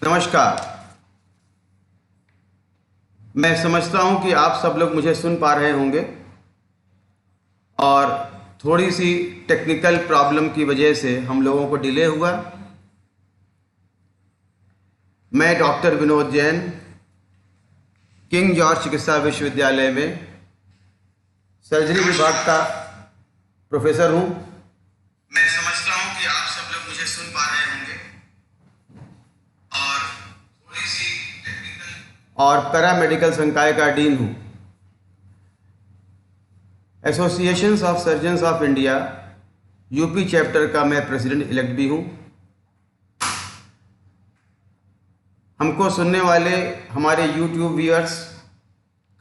नमस्कार। मैं समझता हूं कि आप सब लोग मुझे सुन पा रहे होंगे और थोड़ी सी टेक्निकल प्रॉब्लम की वजह से हम लोगों को डिले हुआ। मैं doctor Vinod Jain king George चिकित्सा विश्वविद्यालय में सर्जरी विभाग का प्रोफेसर हूं। मैं समझता हूं कि आप सब लोग मुझे सुन पा रहे होंगे और थोड़ी सी टेक्निकल और पैरामेडिकल संकाय का डीन हूं। Associations of surgeons of India UP chapter का मैं प्रेसिडेंट इलेक्ट भी हूं। हमको सुनने वाले हमारे यूट्यूब व्यूअर्स,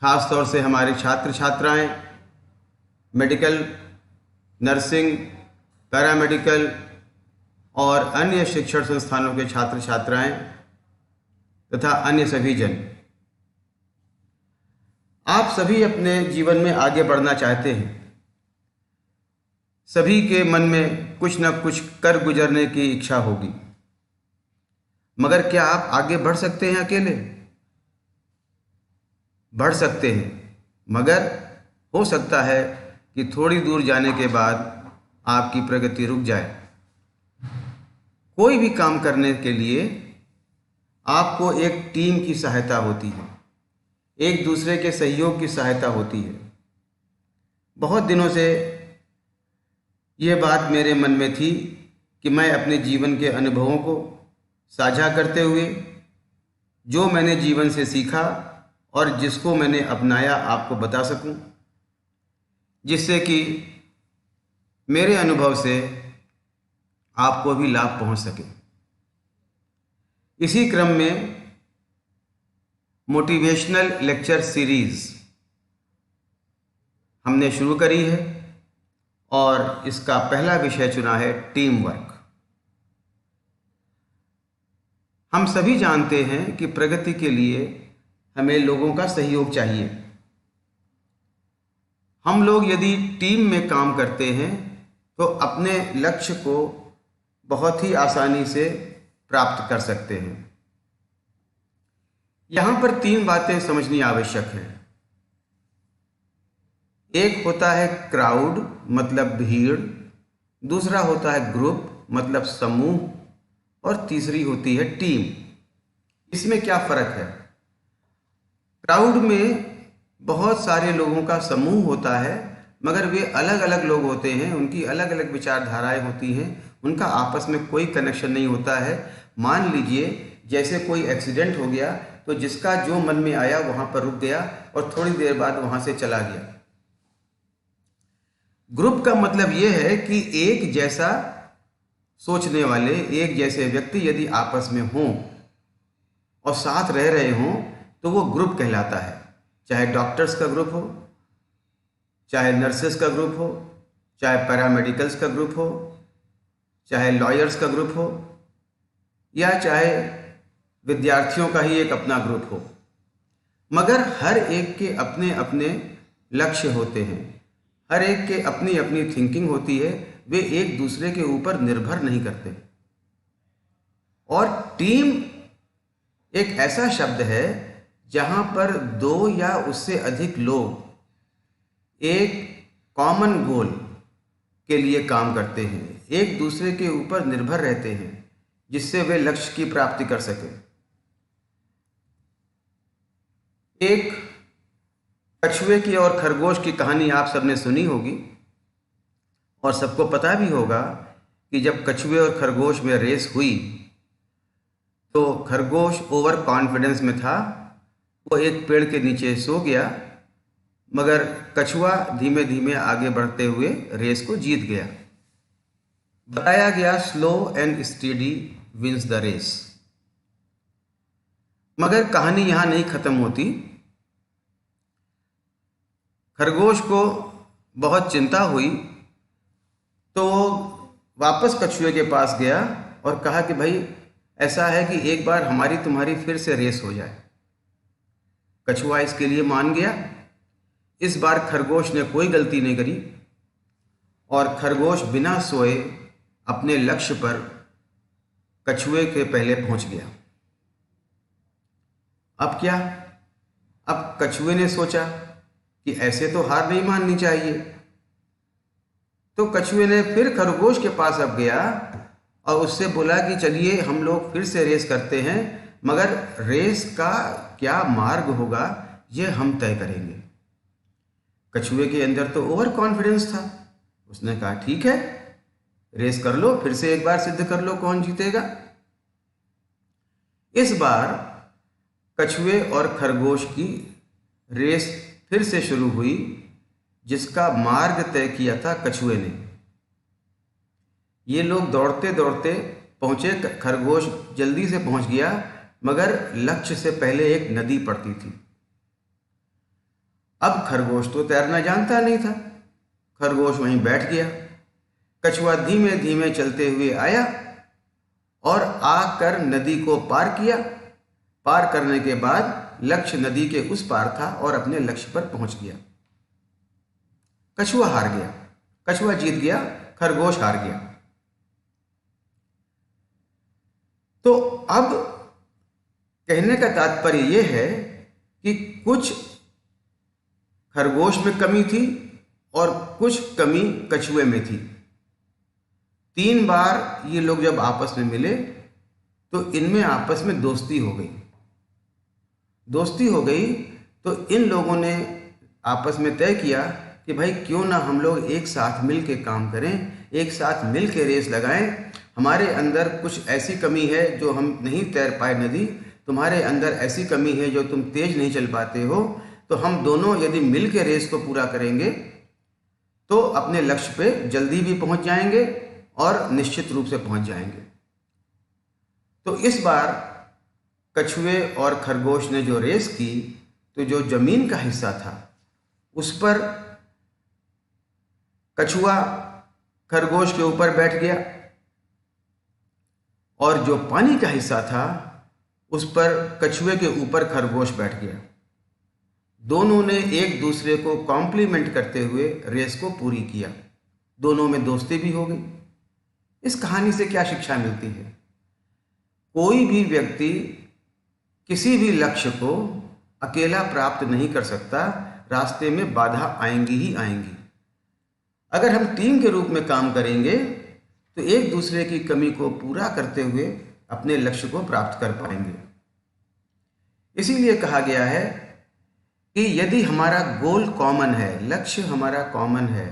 खास तौर से हमारे छात्र छात्राएं, मेडिकल, नर्सिंग, पैरामेडिकल और अन्य शिक्षण संस्थानों के छात्र छात्राएं तथा अन्य सभी जन, आप सभी अपने जीवन में आगे बढ़ना चाहते हैं। सभी के मन में कुछ न कुछ कर गुजरने की इच्छा होगी, मगर क्या आप आगे बढ़ सकते हैं अकेले? बढ़ सकते हैं, मगर हो सकता है कि थोड़ी दूर जाने के बाद आपकी प्रगति रुक जाए। कोई भी काम करने के लिए आपको एक टीम की सहायता होती है, एक दूसरे के सहयोग की सहायता होती है। बहुत दिनों से ये बात मेरे मन में थी कि मैं अपने जीवन के अनुभवों को साझा करते हुए जो मैंने जीवन से सीखा और जिसको मैंने अपनाया आपको बता सकूं, जिससे कि मेरे अनुभव से आपको भी लाभ पहुंच सके। इसी क्रम में मोटिवेशनल लेक्चर सीरीज हमने शुरू करी है और इसका पहला विषय चुना है टीम वर्क। हम सभी जानते हैं कि प्रगति के लिए हमें लोगों का सहयोग चाहिए। हम लोग यदि टीम में काम करते हैं तो अपने लक्ष्य को बहुत ही आसानी से प्राप्त कर सकते हैं। यहाँ पर तीन बातें समझनी आवश्यक है। एक होता है क्राउड मतलब भीड़, दूसरा होता है ग्रुप मतलब समूह, और तीसरी होती है टीम। इसमें क्या फर्क है? क्राउड में बहुत सारे लोगों का समूह होता है, मगर वे अलग अलग लोग होते हैं, उनकी अलग अलग विचारधाराएं होती हैं, उनका आपस में कोई कनेक्शन नहीं होता है। मान लीजिए जैसे कोई एक्सीडेंट हो गया तो जिसका जो मन में आया वहां पर रुक गया और थोड़ी देर बाद वहां से चला गया। ग्रुप का मतलब यह है कि एक जैसा सोचने वाले, एक जैसे व्यक्ति यदि आपस में हों और साथ रह रहे हों तो वो ग्रुप कहलाता है। चाहे डॉक्टर्स का ग्रुप हो, चाहे नर्सेस का ग्रुप हो, चाहे पैरामेडिकल्स का ग्रुप हो, चाहे लॉयर्स का ग्रुप हो, या चाहे विद्यार्थियों का ही एक अपना ग्रुप हो, मगर हर एक के अपने अपने लक्ष्य होते हैं, हर एक के अपनी अपनी थिंकिंग होती है, वे एक दूसरे के ऊपर निर्भर नहीं करते। और टीम एक ऐसा शब्द है जहां पर दो या उससे अधिक लोग एक कॉमन गोल के लिए काम करते हैं, एक दूसरे के ऊपर निर्भर रहते हैं, जिससे वे लक्ष्य की प्राप्ति कर सकें। एक कछुए की और खरगोश की कहानी आप सबने सुनी होगी और सबको पता भी होगा कि जब कछुए और खरगोश में रेस हुई तो खरगोश ओवर कॉन्फिडेंस में था, वो एक पेड़ के नीचे सो गया, मगर कछुआ धीमे धीमे आगे बढ़ते हुए रेस को जीत गया। बताया गया slow and steady wins the race. मगर कहानी यहां नहीं खत्म होती। खरगोश को बहुत चिंता हुई तो वो वापस कछुए के पास गया और कहा कि भाई ऐसा है कि एक बार हमारी तुम्हारी फिर से रेस हो जाए। कछुआ इसके लिए मान गया। इस बार खरगोश ने कोई गलती नहीं करी और खरगोश बिना सोए अपने लक्ष्य पर कछुए के पहले पहुंच गया। अब क्या? अब कछुए ने सोचा कि ऐसे तो हार नहीं माननी चाहिए। तो कछुए ने फिर खरगोश के पास अब गया और उससे बोला कि चलिए हम लोग फिर से रेस करते हैं, मगर रेस का क्या मार्ग होगा ये हम तय करेंगे। कछुए के अंदर तो ओवर कॉन्फिडेंस था। उसने कहा ठीक है, रेस कर लो, फिर से एक बार सिद्ध कर लो कौन जीतेगा। इस बार कछुए और खरगोश की रेस फिर से शुरू हुई, जिसका मार्ग तय किया था कछुए ने। ये लोग दौड़ते दौड़ते पहुंचे। खरगोश जल्दी से पहुंच गया, मगर लक्ष्य से पहले एक नदी पड़ती थी। अब खरगोश तो तैरना जानता नहीं था। खरगोश वहीं बैठ गया। कछुआ धीमे धीमे चलते हुए आया और आकर नदी को पार किया। पार करने के बाद लक्ष्य नदी के उस पार था और अपने लक्ष्य पर पहुंच गया। कछुआ हार गया। कछुआ जीत गया, खरगोश हार गया। तो अब कहने का तात्पर्य यह है कि कुछ खरगोश में कमी थी और कुछ कमी कछुए में थी। 3 बार ये लोग जब आपस में मिले तो इनमें आपस में दोस्ती हो गई। दोस्ती हो गई तो इन लोगों ने आपस में तय किया कि भाई क्यों ना हम लोग एक साथ मिल के काम करें, एक साथ मिल के रेस लगाएं। हमारे अंदर कुछ ऐसी कमी है जो हम नहीं तैर पाए नदी, तुम्हारे अंदर ऐसी कमी है जो तुम तेज नहीं चल पाते हो, तो हम दोनों यदि मिल के रेस को पूरा करेंगे तो अपने लक्ष्य पे जल्दी भी पहुंच जाएंगे और निश्चित रूप से पहुंच जाएंगे। तो इस बार कछुए और खरगोश ने जो रेस की, तो जो जमीन का हिस्सा था उस पर कछुआ खरगोश के ऊपर बैठ गया और जो पानी का हिस्सा था उस पर कछुए के ऊपर खरगोश बैठ गया। दोनों ने एक दूसरे को कॉम्प्लीमेंट करते हुए रेस को पूरी किया। दोनों में दोस्ती भी हो गई। इस कहानी से क्या शिक्षा मिलती है? कोई भी व्यक्ति किसी भी लक्ष्य को अकेला प्राप्त नहीं कर सकता। रास्ते में बाधा आएंगी ही आएंगी। अगर हम टीम के रूप में काम करेंगे तो एक दूसरे की कमी को पूरा करते हुए अपने लक्ष्य को प्राप्त कर पाएंगे। इसीलिए कहा गया है कि यदि हमारा गोल कॉमन है, लक्ष्य हमारा कॉमन है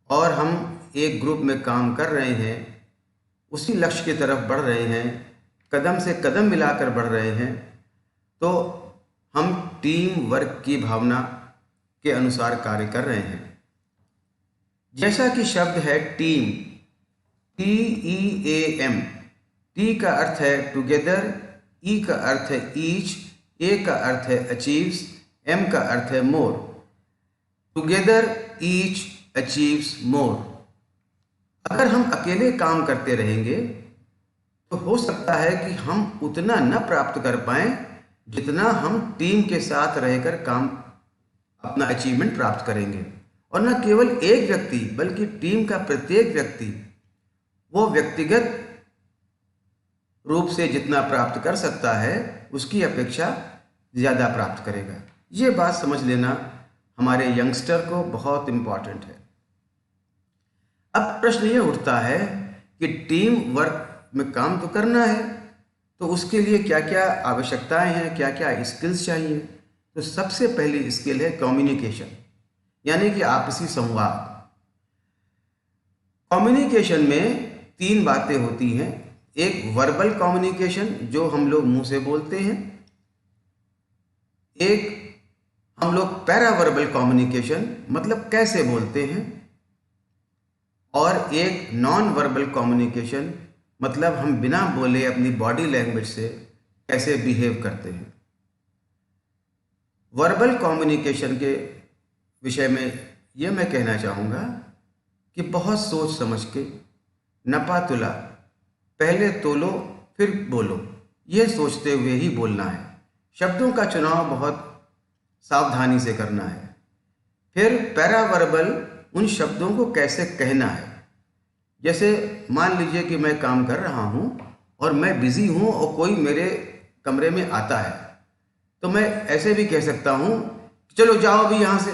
और हम एक ग्रुप में काम कर रहे हैं, उसी लक्ष्य की तरफ बढ़ रहे हैं, कदम से कदम मिलाकर बढ़ रहे हैं, तो हम टीम वर्क की भावना के अनुसार कार्य कर रहे हैं। जैसा कि शब्द है टीम, TEAM। टी का अर्थ है टुगेदर, ई का अर्थ है ईच, ए का अर्थ है अचीव्स, एम का अर्थ है मोर। टुगेदर ईच अचीव्स मोर। अगर हम अकेले काम करते रहेंगे तो हो सकता है कि हम उतना न प्राप्त कर पाएं जितना हम टीम के साथ रहकर काम अपना अचीवमेंट प्राप्त करेंगे। और न केवल एक व्यक्ति बल्कि टीम का प्रत्येक व्यक्ति वो व्यक्तिगत रूप से जितना प्राप्त कर सकता है उसकी अपेक्षा ज़्यादा प्राप्त करेगा। ये बात समझ लेना हमारे यंगस्टर को बहुत इम्पॉर्टेंट है। अब प्रश्न ये उठता है कि टीम वर्क में काम तो करना है, तो उसके लिए क्या क्या आवश्यकताएं हैं, क्या क्या स्किल्स चाहिए। तो सबसे पहली स्किल है कम्युनिकेशन, यानी कि आपसी संवाद। कम्युनिकेशन में 3 बातें होती हैं। एक वर्बल कम्युनिकेशन जो हम लोग मुंह से बोलते हैं, एक हम लोग पैरावर्बल कम्युनिकेशन मतलब कैसे बोलते हैं, और एक नॉन वर्बल कम्युनिकेशन मतलब हम बिना बोले अपनी बॉडी लैंग्वेज से कैसे बिहेव करते हैं। वर्बल कम्युनिकेशन के विषय में यह मैं कहना चाहूँगा कि बहुत सोच समझ के, नपा तुला, पहले तोलो फिर बोलो, यह सोचते हुए ही बोलना है। शब्दों का चुनाव बहुत सावधानी से करना है। फिर पैरावर्बल उन शब्दों को कैसे कहना है। जैसे मान लीजिए कि मैं काम कर रहा हूँ और मैं बिजी हूँ और कोई मेरे कमरे में आता है, तो मैं ऐसे भी कह सकता हूँ चलो जाओ अभी यहाँ से,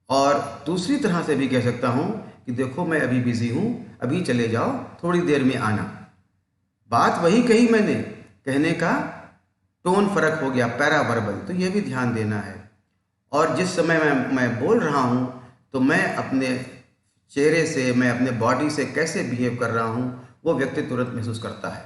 और दूसरी तरह से भी कह सकता हूँ कि देखो मैं अभी बिजी हूँ, अभी चले जाओ, थोड़ी देर में आना। बात वही कही मैंने, कहने का टोन फर्क हो गया, पैरावर्बल, तो ये भी ध्यान देना है। और जिस समय मैं बोल रहा हूँ तो मैं अपने चेहरे से, मैं अपने बॉडी से कैसे बिहेव कर रहा हूँ वो व्यक्ति तुरंत महसूस करता है।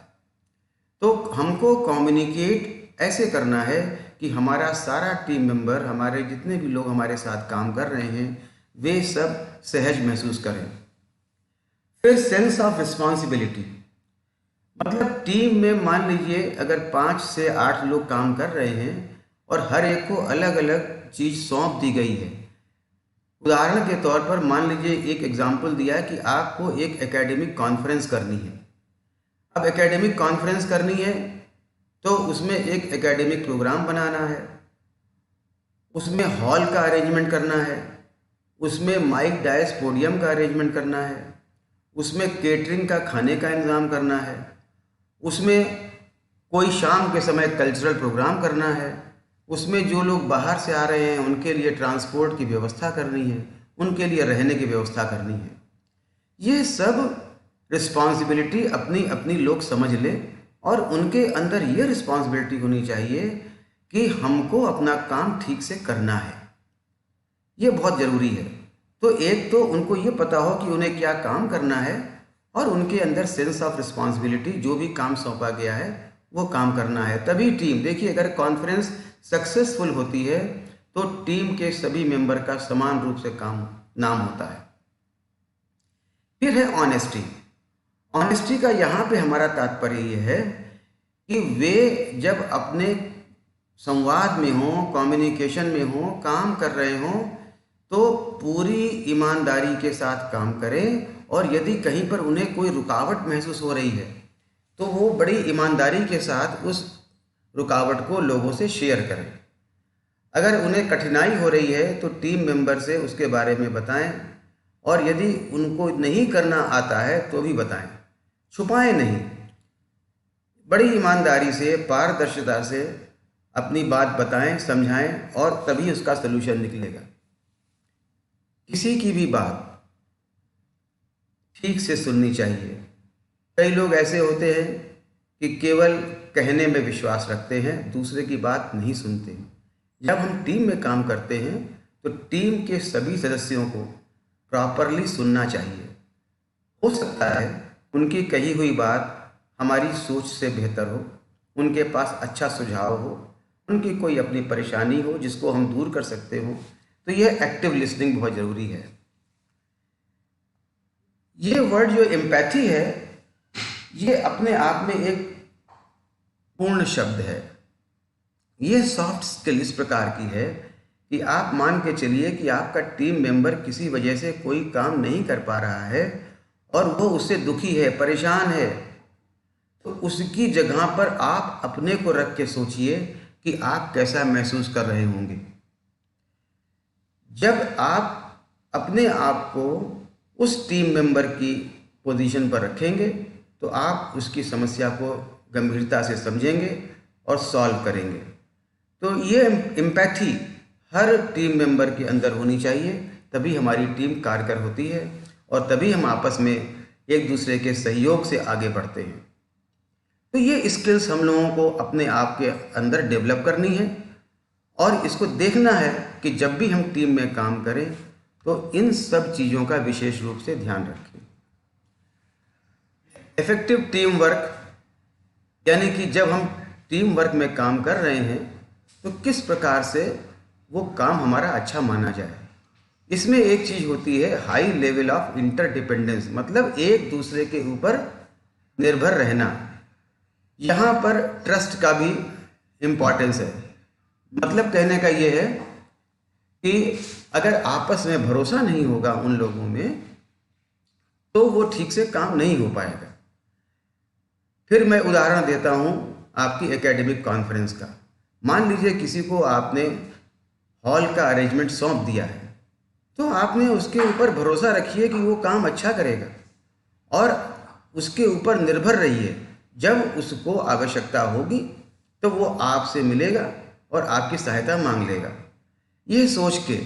तो हमको कम्युनिकेट ऐसे करना है कि हमारा सारा टीम मेंबर, हमारे जितने भी लोग हमारे साथ काम कर रहे हैं, वे सब सहज महसूस करें। फिर सेंस ऑफ रिस्पॉन्सिबिलिटी, मतलब टीम में मान लीजिए अगर 5 से 8 लोग काम कर रहे हैं और हर एक को अलग अलग चीज़ सौंप दी गई है। उदाहरण के तौर पर मान लीजिए एक एग्जाम्पल दिया है कि आपको एक एकेडमिक कॉन्फ्रेंस करनी है। अब एकेडमिक कॉन्फ्रेंस करनी है तो उसमें एक एकेडमिक प्रोग्राम बनाना है, उसमें हॉल का अरेंजमेंट करना है, उसमें माइक डायस पोडियम का अरेंजमेंट करना है, उसमें केटरिंग का खाने का इंतज़ाम करना है, उसमें कोई शाम के समय कल्चरल प्रोग्राम करना है, उसमें जो लोग बाहर से आ रहे हैं उनके लिए ट्रांसपोर्ट की व्यवस्था करनी है, उनके लिए रहने की व्यवस्था करनी है। ये सब रिस्पॉन्सिबिलिटी अपनी अपनी लोग समझ लें और उनके अंदर ये रिस्पॉन्सिबिलिटी होनी चाहिए कि हमको अपना काम ठीक से करना है। ये बहुत ज़रूरी है। तो एक तो उनको ये पता हो कि उन्हें क्या काम करना है और उनके अंदर सेंस ऑफ रिस्पॉन्सिबिलिटी, जो भी काम सौंपा गया है वो काम करना है। तभी टीम, देखिए अगर कॉन्फ्रेंस सक्सेसफुल होती है तो टीम के सभी मेंबर का समान रूप से नाम होता है। फिर है ऑनेस्टी। ऑनेस्टी का यहाँ पे हमारा तात्पर्य ये है कि वे जब अपने संवाद में हों, कम्युनिकेशन में हों, काम कर रहे हों तो पूरी ईमानदारी के साथ काम करें, और यदि कहीं पर उन्हें कोई रुकावट महसूस हो रही है तो वो बड़ी ईमानदारी के साथ उस रुकावट को लोगों से शेयर करें। अगर उन्हें कठिनाई हो रही है तो टीम मेंबर से उसके बारे में बताएं, और यदि उनको नहीं करना आता है तो भी बताएं, छुपाएं नहीं। बड़ी ईमानदारी से, पारदर्शिता से अपनी बात बताएं, समझाएं, और तभी उसका सलूशन निकलेगा। किसी की भी बात ठीक से सुननी चाहिए। कई लोग ऐसे होते हैं कि केवल कहने में विश्वास रखते हैं, दूसरे की बात नहीं सुनते। जब हम टीम में काम करते हैं तो टीम के सभी सदस्यों को प्रॉपरली सुनना चाहिए। हो सकता है उनकी कही हुई बात हमारी सोच से बेहतर हो, उनके पास अच्छा सुझाव हो, उनकी कोई अपनी परेशानी हो जिसको हम दूर कर सकते हो। तो यह एक्टिव लिसनिंग बहुत ज़रूरी है। ये वर्ड जो एम्पैथी है, ये अपने आप में एक पूर्ण शब्द है। ये सॉफ्ट स्किल इस प्रकार की है कि आप मान के चलिए कि आपका टीम मेंबर किसी वजह से कोई काम नहीं कर पा रहा है और वो उससे दुखी है, परेशान है, तो उसकी जगह पर आप अपने को रख के सोचिए कि आप कैसा महसूस कर रहे होंगे। जब आप अपने आप को उस टीम मेंबर की पोजीशन पर रखेंगे तो आप उसकी समस्या को गंभीरता से समझेंगे और सॉल्व करेंगे। तो ये एम्पैथी हर टीम मेंबर के अंदर होनी चाहिए, तभी हमारी टीम कारगर होती है और तभी हम आपस में एक दूसरे के सहयोग से आगे बढ़ते हैं। तो ये स्किल्स हम लोगों को अपने आप के अंदर डेवलप करनी है और इसको देखना है कि जब भी हम टीम में काम करें तो इन सब चीज़ों का विशेष रूप से ध्यान रखें। इफेक्टिव टीम वर्क, यानी कि जब हम टीम वर्क में काम कर रहे हैं तो किस प्रकार से वो काम हमारा अच्छा माना जाए। इसमें एक चीज़ होती है हाई लेवल ऑफ इंटरडिपेंडेंस, मतलब एक दूसरे के ऊपर निर्भर रहना। यहाँ पर ट्रस्ट का भी इम्पॉर्टेंस है। मतलब कहने का ये है कि अगर आपस में भरोसा नहीं होगा उन लोगों में तो वो ठीक से काम नहीं हो पाएगा। फिर मैं उदाहरण देता हूँ आपकी एकेडमिक कॉन्फ्रेंस का। मान लीजिए किसी को आपने हॉल का अरेंजमेंट सौंप दिया है, तो आपने उसके ऊपर भरोसा रखिए कि वो काम अच्छा करेगा और उसके ऊपर निर्भर रहिए। जब उसको आवश्यकता होगी तो वो आपसे मिलेगा और आपकी सहायता मांग लेगा। यह सोच के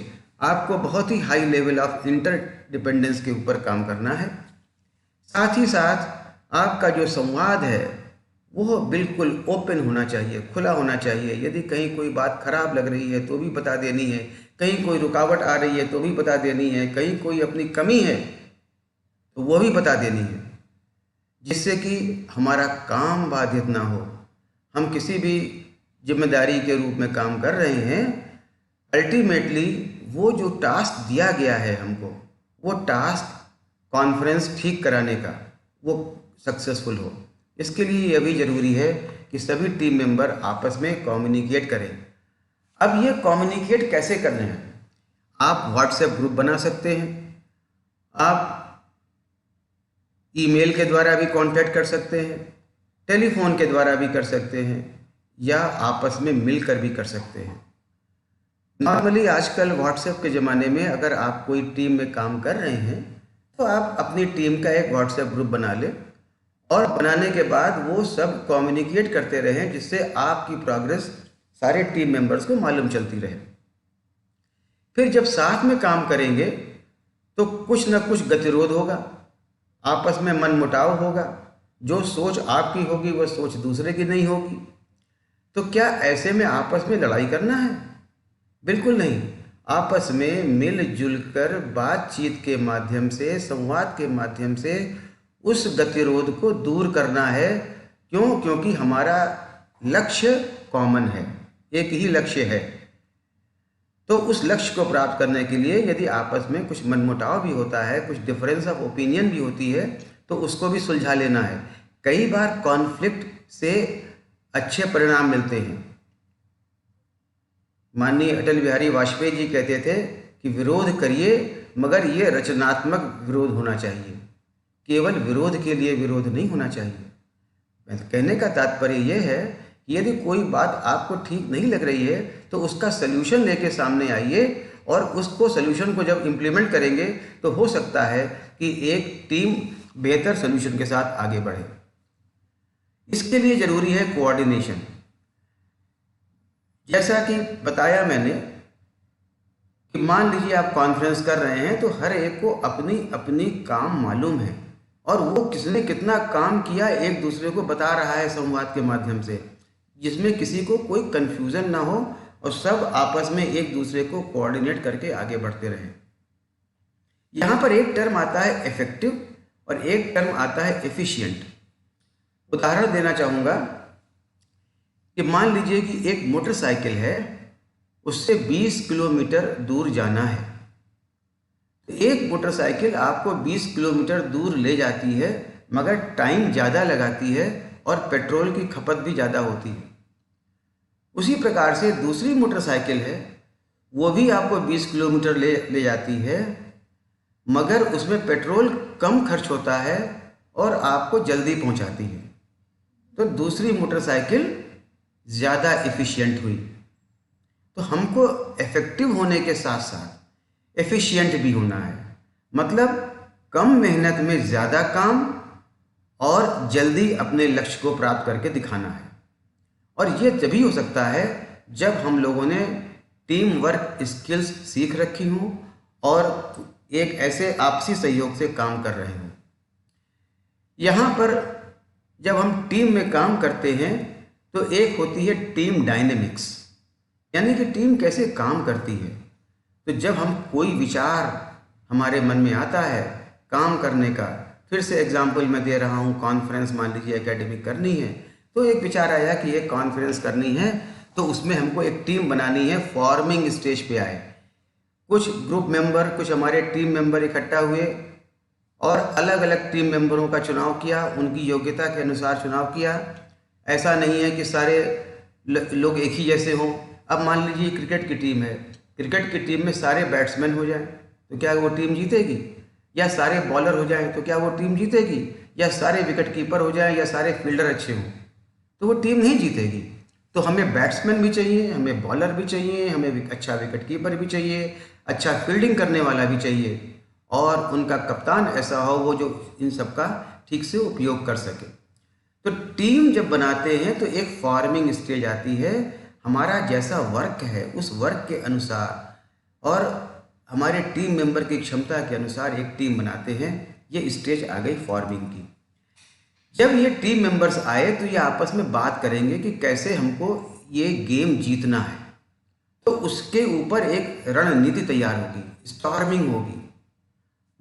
आपको बहुत ही हाई लेवल ऑफ इंटरडिपेंडेंस के ऊपर काम करना है। साथ ही साथ आपका जो संवाद है वो बिल्कुल ओपन होना चाहिए, खुला होना चाहिए। यदि कहीं कोई बात खराब लग रही है तो भी बता देनी है, कहीं कोई रुकावट आ रही है तो भी बता देनी है, कहीं कोई अपनी कमी है तो वो भी बता देनी है, जिससे कि हमारा काम बाधित ना हो। हम किसी भी जिम्मेदारी के रूप में काम कर रहे हैं, अल्टीमेटली वो जो टास्क दिया गया है हमको, वो टास्क कॉन्फ्रेंस ठीक कराने का, वो सक्सेसफुल हो। इसके लिए यह भी ज़रूरी है कि सभी टीम मेंबर आपस में कम्युनिकेट करें। अब ये कम्युनिकेट कैसे करने हैं? आप व्हाट्सएप ग्रुप बना सकते हैं, आप ईमेल के द्वारा भी कांटेक्ट कर सकते हैं, टेलीफोन के द्वारा भी कर सकते हैं, या आपस में मिलकर भी कर सकते हैं। नॉर्मली आजकल व्हाट्सएप के ज़माने में अगर आप कोई टीम में काम कर रहे हैं तो आप अपनी टीम का एक व्हाट्सएप ग्रुप बना लें और बनाने के बाद वो सब कम्युनिकेट करते रहें, जिससे आपकी प्रोग्रेस सारे टीम मेंबर्स को मालूम चलती रहे। फिर जब साथ में काम करेंगे तो कुछ न कुछ गतिरोध होगा, आपस में मनमुटाव होगा, जो सोच आपकी होगी वह सोच दूसरे की नहीं होगी। तो क्या ऐसे में आपस में लड़ाई करना है? बिल्कुल नहीं। आपस में मिलजुल कर बातचीत के माध्यम से, संवाद के माध्यम से उस गतिरोध को दूर करना है। क्यों? क्योंकि हमारा लक्ष्य कॉमन है, एक ही लक्ष्य है। तो उस लक्ष्य को प्राप्त करने के लिए यदि आपस में कुछ मनमुटाव भी होता है, कुछ डिफरेंस ऑफ ओपिनियन भी होती है, तो उसको भी सुलझा लेना है। कई बार कॉन्फ्लिक्ट से अच्छे परिणाम मिलते हैं। माननीय अटल बिहारी वाजपेयी जी कहते थे कि विरोध करिए मगर ये रचनात्मक विरोध होना चाहिए, केवल विरोध के लिए विरोध नहीं होना चाहिए। कहने का तात्पर्य यह है कि यदि कोई बात आपको ठीक नहीं लग रही है तो उसका सल्यूशन लेके सामने आइए, और उसको सल्यूशन को जब इम्प्लीमेंट करेंगे तो हो सकता है कि एक टीम बेहतर सल्यूशन के साथ आगे बढ़े। इसके लिए ज़रूरी है कोऑर्डिनेशन। जैसा कि बताया मैंने कि मान लीजिए आप कॉन्फ्रेंस कर रहे हैं तो हर एक को अपनी अपनी काम मालूम है और वो किसने कितना काम किया एक दूसरे को बता रहा है संवाद के माध्यम से, जिसमें किसी को कोई कंफ्यूजन ना हो और सब आपस में एक दूसरे को कोऑर्डिनेट करके आगे बढ़ते रहें। यहाँ पर एक टर्म आता है इफेक्टिव और एक टर्म आता है एफिशिएंट। उदाहरण देना चाहूँगा कि मान लीजिए कि एक मोटरसाइकिल है, उससे 20 किलोमीटर दूर जाना है। तो एक मोटरसाइकिल आपको 20 किलोमीटर दूर ले जाती है मगर टाइम ज़्यादा लगाती है और पेट्रोल की खपत भी ज़्यादा होती है। उसी प्रकार से दूसरी मोटरसाइकिल है, वो भी आपको 20 किलोमीटर ले जाती है मगर उसमें पेट्रोल कम खर्च होता है और आपको जल्दी पहुंचाती है। तो दूसरी मोटरसाइकिल ज़्यादा एफिशिएंट हुई। तो हमको इफेक्टिव होने के साथ साथ एफिशिएंट भी होना है, मतलब कम मेहनत में ज़्यादा काम और जल्दी अपने लक्ष्य को प्राप्त करके दिखाना है। और ये तभी हो सकता है जब हम लोगों ने टीम वर्क स्किल्स सीख रखी हों और एक ऐसे आपसी सहयोग से काम कर रहे हों। यहाँ पर जब हम टीम में काम करते हैं तो एक होती है टीम डायनेमिक्स, यानी कि टीम कैसे काम करती है। तो जब हम कोई विचार हमारे मन में आता है काम करने का, फिर से एग्जाम्पल मैं दे रहा हूँ, कॉन्फ्रेंस मान लीजिए एकेडमिक करनी है, तो एक विचार आया कि एक कॉन्फ्रेंस करनी है तो उसमें हमको एक टीम बनानी है, फॉर्मिंग स्टेज पे आए। कुछ ग्रुप मेंबर, कुछ हमारे टीम मेंबर इकट्ठा हुए और अलग अलग टीम मेंबरों का चुनाव किया, उनकी योग्यता के अनुसार चुनाव किया। ऐसा नहीं है कि सारे लोग एक ही जैसे हों। अब मान लीजिए क्रिकेट की टीम है, क्रिकेट की टीम में सारे बैट्समैन हो जाएं तो क्या वो टीम जीतेगी? या सारे बॉलर हो जाएं तो क्या वो टीम जीतेगी? या सारे विकेट कीपर हो जाएं या सारे फील्डर अच्छे हों तो वो टीम नहीं जीतेगी। तो हमें बैट्समैन भी चाहिए, हमें बॉलर भी चाहिए, हमें अच्छा विकेट कीपर भी चाहिए, अच्छा फील्डिंग करने वाला भी चाहिए, और उनका कप्तान ऐसा हो वो जो इन सब का ठीक से उपयोग कर सके। तो टीम जब बनाते हैं तो एक फॉर्मिंग स्टेज आती है, हमारा जैसा वर्क है उस वर्क के अनुसार और हमारे टीम मेंबर की क्षमता के अनुसार एक टीम बनाते हैं। ये स्टेज आ गई फॉर्मिंग की। जब ये टीम मेंबर्स आए तो ये आपस में बात करेंगे कि कैसे हमको ये गेम जीतना है, तो उसके ऊपर एक रणनीति तैयार होगी, स्टॉर्मिंग होगी।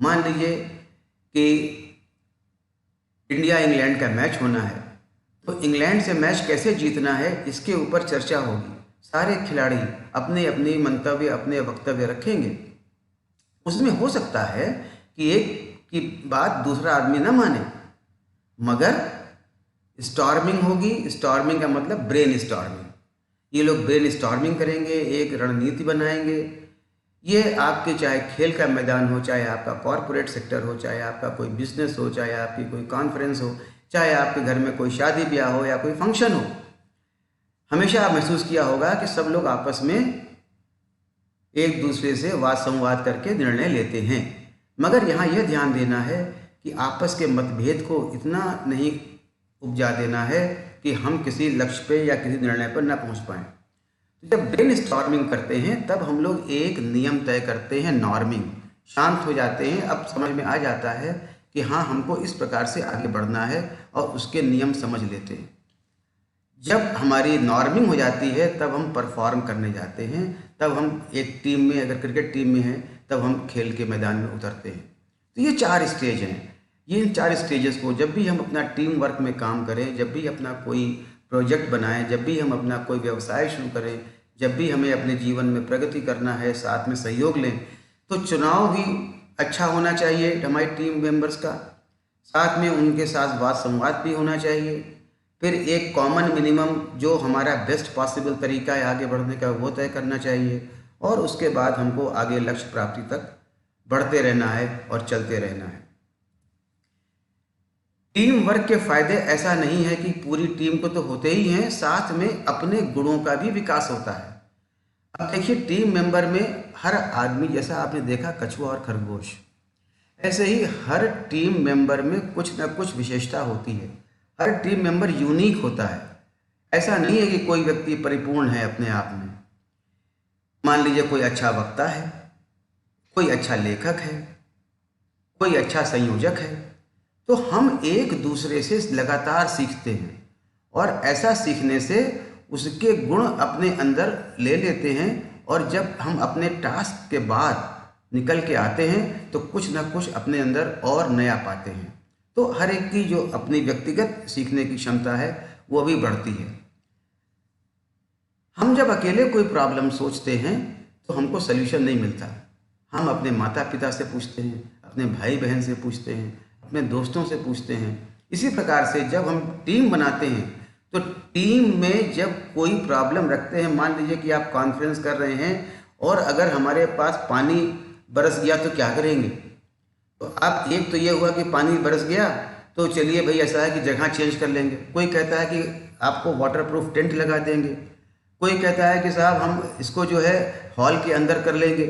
मान लीजिए कि इंडिया इंग्लैंड का मैच होना है, तो इंग्लैंड से मैच कैसे जीतना है इसके ऊपर चर्चा होगी। सारे खिलाड़ी अपने अपने मंतव्य, अपने वक्तव्य रखेंगे। उसमें हो सकता है कि एक की बात दूसरा आदमी ना माने, मगर स्टॉर्मिंग होगी। स्टॉर्मिंग का मतलब ब्रेन स्टॉर्मिंग। ये लोग ब्रेन स्टॉर्मिंग करेंगे, एक रणनीति बनाएंगे। ये आपके चाहे खेल का मैदान हो, चाहे आपका कॉरपोरेट सेक्टर हो, चाहे आपका कोई बिजनेस हो, चाहे आपकी कोई कॉन्फ्रेंस हो, चाहे आपके घर में कोई शादी ब्याह हो या कोई फंक्शन हो, हमेशा आप महसूस किया होगा कि सब लोग आपस में एक दूसरे से वाद संवाद करके निर्णय लेते हैं। मगर यहाँ यह ध्यान देना है कि आपस के मतभेद को इतना नहीं उपजा देना है कि हम किसी लक्ष्य पे या किसी निर्णय पर ना पहुँच पाएँ। जब ब्रेन स्टॉर्मिंग करते हैं तब हम लोग एक नियम तय करते हैं, नॉर्मिंग। शांत हो जाते हैं, अब समझ में आ जाता है कि हाँ हमको इस प्रकार से आगे बढ़ना है और उसके नियम समझ लेते हैं। जब हमारी नॉर्मिंग हो जाती है तब हम परफॉर्म करने जाते हैं, तब हम एक टीम में, अगर क्रिकेट टीम में हैं तब हम खेल के मैदान में उतरते हैं। तो ये 4 स्टेज हैं। ये इन 4 स्टेजेस को जब भी हम अपना टीम वर्क में काम करें, जब भी अपना कोई प्रोजेक्ट बनाएं, जब भी हम अपना कोई व्यवसाय शुरू करें, जब भी हमें अपने जीवन में प्रगति करना है, साथ में सहयोग लें, तो चुनाव भी अच्छा होना चाहिए हमारी टीम मेंबर्स का, साथ में उनके साथ वाद संवाद भी होना चाहिए। फिर एक कॉमन मिनिमम जो हमारा बेस्ट पॉसिबल तरीका है आगे बढ़ने का वो तय करना चाहिए, और उसके बाद हमको आगे लक्ष्य प्राप्ति तक बढ़ते रहना है और चलते रहना है। टीम वर्क के फायदे ऐसा नहीं है कि पूरी टीम को तो होते ही हैं, साथ में अपने गुणों का भी विकास होता है। अब देखिए, टीम मेंबर में हर आदमी, जैसा आपने देखा कछुआ और खरगोश, ऐसे ही हर टीम मेंबर में कुछ ना कुछ विशेषता होती है। हर टीम मेंबर यूनिक होता है। ऐसा नहीं है कि कोई व्यक्ति परिपूर्ण है अपने आप में। मान लीजिए कोई अच्छा वक्ता है, कोई अच्छा लेखक है, कोई अच्छा संयोजक है, तो हम एक दूसरे से लगातार सीखते हैं और ऐसा सीखने से उसके गुण अपने अंदर ले लेते हैं, और जब हम अपने टास्क के बाद निकल के आते हैं तो कुछ ना कुछ अपने अंदर और नया पाते हैं। तो हर एक की जो अपनी व्यक्तिगत सीखने की क्षमता है वो भी बढ़ती है। हम जब अकेले कोई प्रॉब्लम सोचते हैं तो हमको सल्यूशन नहीं मिलता। हम अपने माता पिता से पूछते हैं, अपने भाई बहन से पूछते हैं, अपने दोस्तों से पूछते हैं। इसी प्रकार से जब हम टीम बनाते हैं तो टीम में जब कोई प्रॉब्लम रखते हैं, मान लीजिए कि आप कॉन्फ्रेंस कर रहे हैं और अगर हमारे पास पानी बरस गया तो क्या करेंगे? तो आप, एक तो ये हुआ कि पानी बरस गया तो चलिए भाई ऐसा है कि जगह चेंज कर लेंगे। कोई कहता है कि आपको वाटरप्रूफ टेंट लगा देंगे, कोई कहता है कि साहब हम इसको जो है हॉल के अंदर कर लेंगे,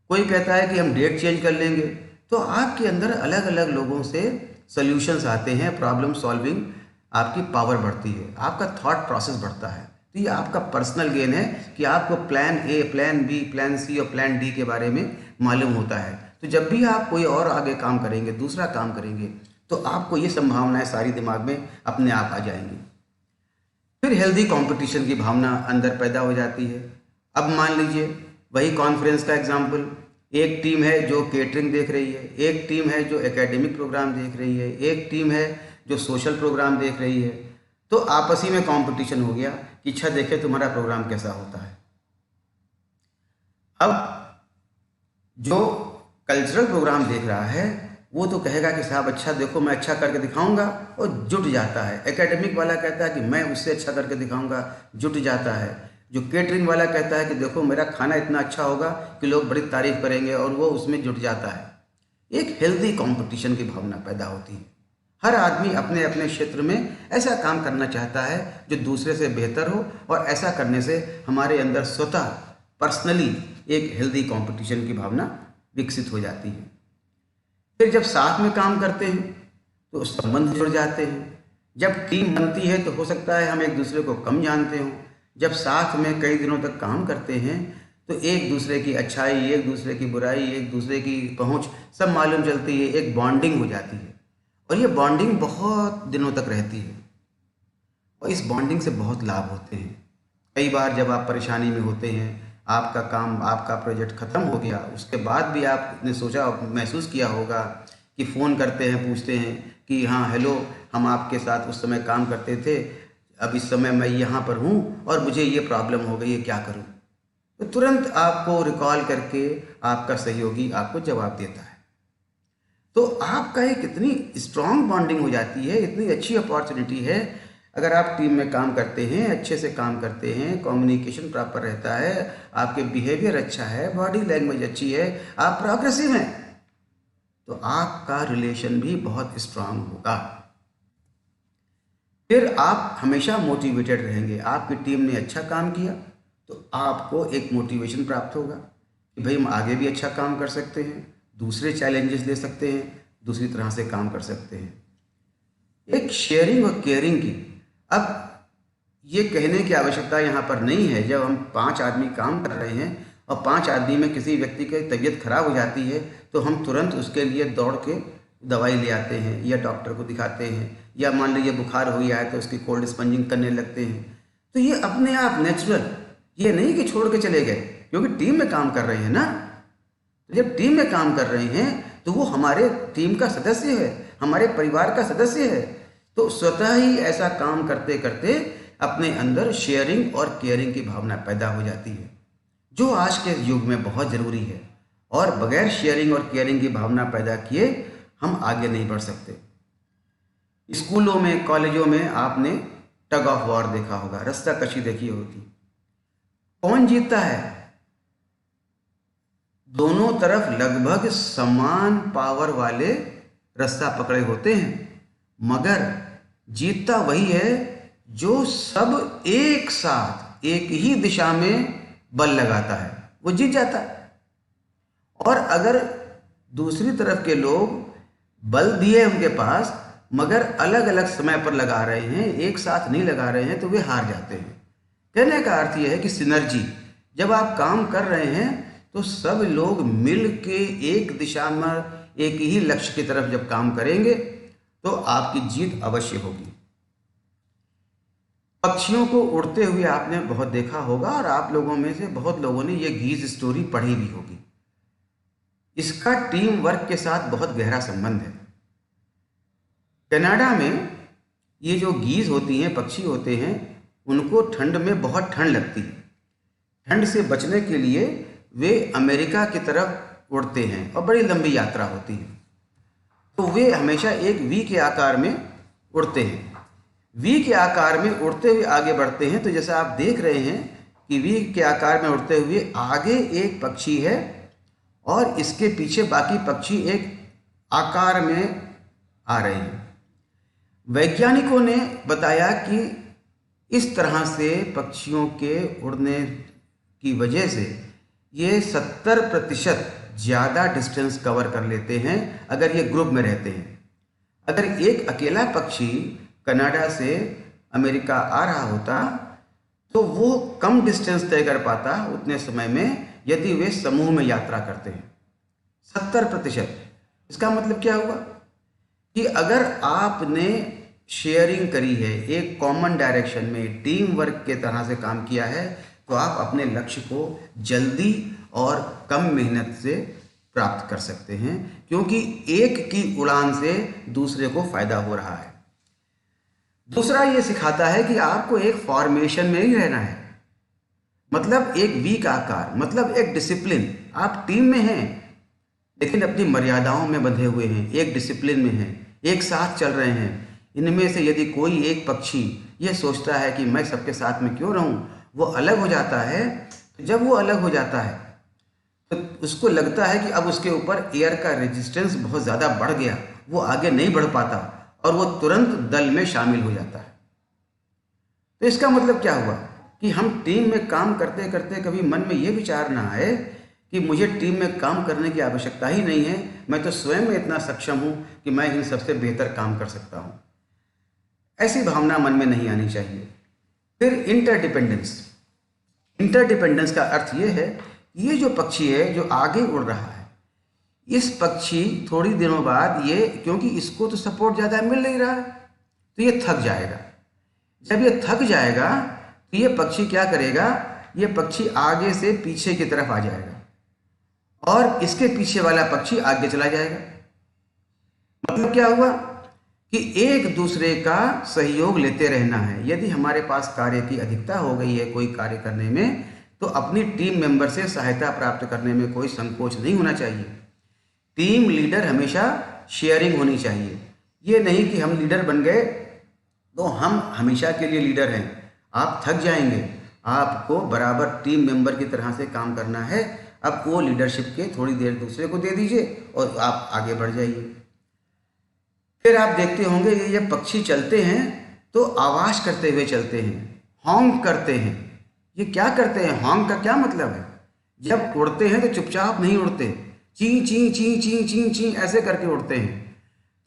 कोई कहता है कि हम डेट चेंज कर लेंगे। तो आपके अंदर अलग अलग लोगों से सॉल्यूशंस आते हैं, प्रॉब्लम सॉल्विंग आपकी पावर बढ़ती है, आपका थॉट प्रोसेस बढ़ता है। तो ये आपका पर्सनल गेन है कि आपको plan A, plan B, plan C और प्लान डी के बारे में मालूम होता है। तो जब भी आप कोई और आगे काम करेंगे, दूसरा काम करेंगे, तो आपको ये संभावनाएं सारी दिमाग में अपने आप आ जाएंगी। फिर हेल्दी कंपटीशन की भावना अंदर पैदा हो जाती है। अब मान लीजिए वही कॉन्फ्रेंस का एग्जाम्पल, एक टीम है जो केटरिंग देख रही है, एक टीम है जो एकेडमिक प्रोग्राम देख रही है, एक टीम है जो सोशल प्रोग्राम देख रही है। तो आपस ही में कंपटीशन हो गया कि अच्छा देखे तुम्हारा प्रोग्राम कैसा होता है। अब जो कल्चरल प्रोग्राम देख रहा है वो तो कहेगा कि साहब अच्छा देखो मैं अच्छा करके दिखाऊंगा, और जुट जाता है। एकेडमिक वाला कहता है कि मैं उससे अच्छा करके दिखाऊंगा, जुट जाता है। जो केटरिंग वाला कहता है कि देखो मेरा खाना इतना अच्छा होगा कि लोग बड़ी तारीफ करेंगे, और वो उसमें जुट जाता है। एक हेल्दी कंपटीशन की भावना पैदा होती है। हर आदमी अपने अपने क्षेत्र में ऐसा काम करना चाहता है जो दूसरे से बेहतर हो, और ऐसा करने से हमारे अंदर स्वतः पर्सनली एक हेल्दी कंपटीशन की भावना विकसित हो जाती है। फिर जब साथ में काम करते हैं तो संबंध जुड़ जाते हैं। जब टीम बनती है तो हो सकता है हम एक दूसरे को कम जानते हों। जब साथ में कई दिनों तक काम करते हैं तो एक दूसरे की अच्छाई, एक दूसरे की बुराई, एक दूसरे की पहुंच सब मालूम चलती है, एक बॉन्डिंग हो जाती है और ये बॉन्डिंग बहुत दिनों तक रहती है और इस बॉन्डिंग से बहुत लाभ होते हैं। कई बार जब आप परेशानी में होते हैं, आपका काम, आपका प्रोजेक्ट ख़त्म हो गया, उसके बाद भी आपने सोचा, महसूस किया होगा कि फ़ोन करते हैं, पूछते हैं कि हाँ हेलो, हम आपके साथ उस समय काम करते थे, अब इस समय मैं यहाँ पर हूँ और मुझे ये प्रॉब्लम हो गई है, क्या करूँ। तो तुरंत आपको रिकॉल करके आपका सहयोगी आपको जवाब देता है। तो आपका एक इतनी स्ट्रॉन्ग बॉन्डिंग हो जाती है, इतनी अच्छी अपॉर्चुनिटी है। अगर आप टीम में काम करते हैं, अच्छे से काम करते हैं, कम्युनिकेशन प्रॉपर रहता है, आपके बिहेवियर अच्छा है, बॉडी लैंग्वेज अच्छी है, आप प्रोग्रेसिव हैं, तो आपका रिलेशन भी बहुत स्ट्रांग होगा। फिर आप हमेशा मोटिवेटेड रहेंगे। आपकी टीम ने अच्छा काम किया तो आपको एक मोटिवेशन प्राप्त होगा कि भाई हम आगे भी अच्छा काम कर सकते हैं, दूसरे चैलेंजेस ले सकते हैं, दूसरी तरह से काम कर सकते हैं। एक शेयरिंग और केयरिंग की, अब ये कहने की आवश्यकता यहाँ पर नहीं है। जब हम 5 आदमी काम कर रहे हैं और 5 आदमी में किसी व्यक्ति की तबीयत खराब हो जाती है तो हम तुरंत उसके लिए दौड़ के दवाई ले आते हैं या डॉक्टर को दिखाते हैं, या मान लीजिए बुखार हो गया है तो उसकी कोल्ड स्पंजिंग करने लगते हैं। तो ये अपने आप नेचुरल, ये नहीं कि छोड़ के चले गए, क्योंकि टीम में काम कर रहे हैं ना। तो जब टीम में काम कर रहे हैं तो वो हमारे टीम का सदस्य है, हमारे परिवार का सदस्य है। तो स्वतः ही ऐसा काम करते करते अपने अंदर शेयरिंग और केयरिंग की भावना पैदा हो जाती है, जो आज के युग में बहुत ज़रूरी है। और बगैर शेयरिंग और केयरिंग की भावना पैदा किए हम आगे नहीं बढ़ सकते। स्कूलों में, कॉलेजों में आपने टग ऑफ वॉर देखा होगा, रस्साकशी देखी होगी। कौन जीतता है? दोनों तरफ लगभग समान पावर वाले रस्सा पकड़े होते हैं, मगर जीतता वही है जो सब एक साथ एक ही दिशा में बल लगाता है, वो जीत जाता है। और अगर दूसरी तरफ के लोग बल दिए उनके पास मगर अलग अलग समय पर लगा रहे हैं, एक साथ नहीं लगा रहे हैं, तो वे हार जाते हैं। कहने का अर्थ यह है कि सिनर्जी, जब आप काम कर रहे हैं तो सब लोग मिल के एक दिशा में एक ही लक्ष्य की तरफ जब काम करेंगे तो आपकी जीत अवश्य होगी। पक्षियों को उड़ते हुए आपने बहुत देखा होगा और आप लोगों में से बहुत लोगों ने ये गीज स्टोरी पढ़ी भी होगी। इसका टीम वर्क के साथ बहुत गहरा संबंध है। कनाडा में ये जो गीज होती हैं, पक्षी होते हैं, उनको ठंड में बहुत ठंड लगती है। ठंड से बचने के लिए वे अमेरिका की तरफ उड़ते हैं और बड़ी लंबी यात्रा होती है। तो वे हमेशा एक वी के आकार में उड़ते हैं। वी के आकार में उड़ते हुए आगे बढ़ते हैं। तो जैसा आप देख रहे हैं कि वी के आकार में उड़ते हुए आगे एक पक्षी है और इसके पीछे बाकी पक्षी एक आकार में आ रहे हैं। वैज्ञानिकों ने बताया कि इस तरह से पक्षियों के उड़ने की वजह से ये 70% ज़्यादा डिस्टेंस कवर कर लेते हैं अगर ये ग्रुप में रहते हैं। अगर एक अकेला पक्षी कनाडा से अमेरिका आ रहा होता तो वो कम डिस्टेंस तय कर पाता उतने समय में यदि वे समूह में यात्रा करते हैं। 70%। इसका मतलब क्या हुआ कि अगर आपने शेयरिंग करी है, एक कॉमन डायरेक्शन में टीम वर्क के तरह से काम किया है, तो आप अपने लक्ष्य को जल्दी और कम मेहनत से प्राप्त कर सकते हैं, क्योंकि एक की उड़ान से दूसरे को फायदा हो रहा है। दूसरा ये सिखाता है कि आपको एक फॉर्मेशन में ही रहना है, मतलब एक वी का आकार, मतलब एक डिसिप्लिन। आप टीम में हैं लेकिन अपनी मर्यादाओं में बंधे हुए हैं, एक डिसिप्लिन में हैं, एक साथ चल रहे हैं। इनमें से यदि कोई एक पक्षी ये सोचता है कि मैं सबके साथ में क्यों रहूं, वो अलग हो जाता है। तो जब वो अलग हो जाता है तो उसको लगता है कि अब उसके ऊपर एयर का रेजिस्टेंस बहुत ज़्यादा बढ़ गया, वो आगे नहीं बढ़ पाता और वो तुरंत दल में शामिल हो जाता है। तो इसका मतलब क्या हुआ कि हम टीम में काम करते करते कभी मन में ये विचार ना आए कि मुझे टीम में काम करने की आवश्यकता ही नहीं है, मैं तो स्वयं में इतना सक्षम हूँ कि मैं इन सबसे बेहतर काम कर सकता हूँ। ऐसी भावना मन में नहीं आनी चाहिए। फिर इंटरडिपेंडेंस। इंटरडिपेंडेंस का अर्थ ये है, ये जो पक्षी है जो आगे उड़ रहा है, इस पक्षी थोड़ी दिनों बाद ये, क्योंकि इसको तो सपोर्ट ज़्यादा मिल नहीं रहा है, तो ये थक जाएगा। जब ये थक जाएगा तो ये पक्षी क्या करेगा, ये पक्षी आगे से पीछे की तरफ आ जाएगा और इसके पीछे वाला पक्षी आगे चला जाएगा। मतलब क्या हुआ कि एक दूसरे का सहयोग लेते रहना है। यदि हमारे पास कार्य की अधिकता हो गई है कोई कार्य करने में, तो अपनी टीम मेंबर से सहायता प्राप्त करने में कोई संकोच नहीं होना चाहिए। टीम लीडर हमेशा शेयरिंग होनी चाहिए। ये नहीं कि हम लीडर बन गए तो हम हमेशा के लिए लीडर हैं। आप थक जाएंगे, आपको बराबर टीम मेंबर की तरह से काम करना है। अब वो लीडरशिप के थोड़ी देर दूसरे को दे दीजिए और आप आगे बढ़ जाइए। फिर आप देखते होंगे ये पक्षी चलते हैं तो आवाज़ करते हुए चलते हैं, हॉन्क करते हैं। ये क्या करते हैं, हॉन्क का क्या मतलब है? जब उड़ते हैं तो चुपचाप नहीं उड़ते, ची ची ची ची ची ची ऐसे करके उड़ते हैं।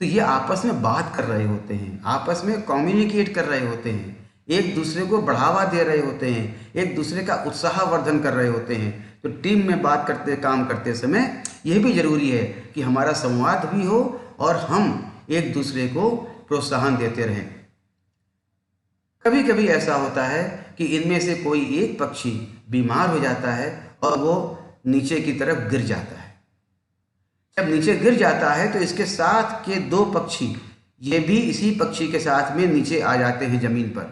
तो ये आपस में बात कर रहे होते हैं, आपस में कम्युनिकेट कर रहे होते हैं, एक दूसरे को बढ़ावा दे रहे होते हैं, एक दूसरे का उत्साहवर्धन कर रहे होते हैं। तो टीम में बात करते, काम करते समय यह भी जरूरी है कि हमारा संवाद भी हो और हम एक दूसरे को प्रोत्साहन देते रहें। कभी कभी ऐसा होता है कि इनमें से कोई एक पक्षी बीमार हो जाता है और वो नीचे की तरफ गिर जाता है। जब नीचे गिर जाता है तो इसके साथ के दो पक्षी ये भी इसी पक्षी के साथ में नीचे आ जाते हैं जमीन पर,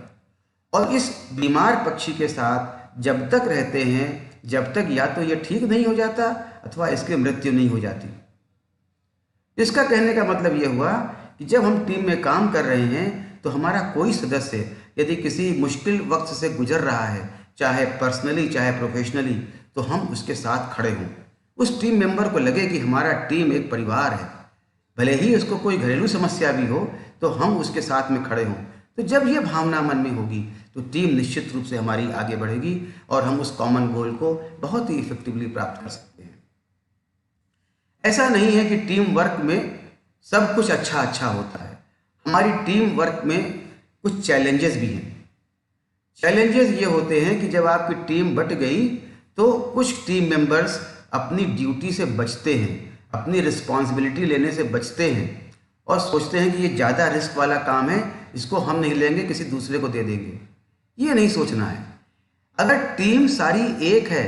और इस बीमार पक्षी के साथ जब तक रहते हैं जब तक या तो ये ठीक नहीं हो जाता अथवा इसकी मृत्यु नहीं हो जाती। इसका कहने का मतलब ये हुआ कि जब हम टीम में काम कर रहे हैं तो हमारा कोई सदस्य यदि किसी मुश्किल वक्त से गुजर रहा है, चाहे पर्सनली चाहे प्रोफेशनली, तो हम उसके साथ खड़े हों। उस टीम मेंबर को लगे कि हमारा टीम एक परिवार है, भले ही उसको कोई घरेलू समस्या भी हो तो हम उसके साथ में खड़े हों। तो जब ये भावना मन में होगी तो टीम निश्चित रूप से हमारी आगे बढ़ेगी और हम उस कॉमन गोल को बहुत ही इफेक्टिवली प्राप्त कर सकते हैं। ऐसा नहीं है कि टीम वर्क में सब कुछ अच्छा होता है। हमारी टीम वर्क में कुछ चैलेंजेस भी हैं। चैलेंजेस ये होते हैं कि जब आपकी टीम बट गई तो कुछ टीम मेंबर्स अपनी ड्यूटी से बचते हैं, अपनी रिस्पॉन्सिबिलिटी लेने से बचते हैं और सोचते हैं कि ये ज़्यादा रिस्क वाला काम है, इसको हम नहीं लेंगे, किसी दूसरे को दे देंगे। ये नहीं सोचना है। अगर टीम सारी एक है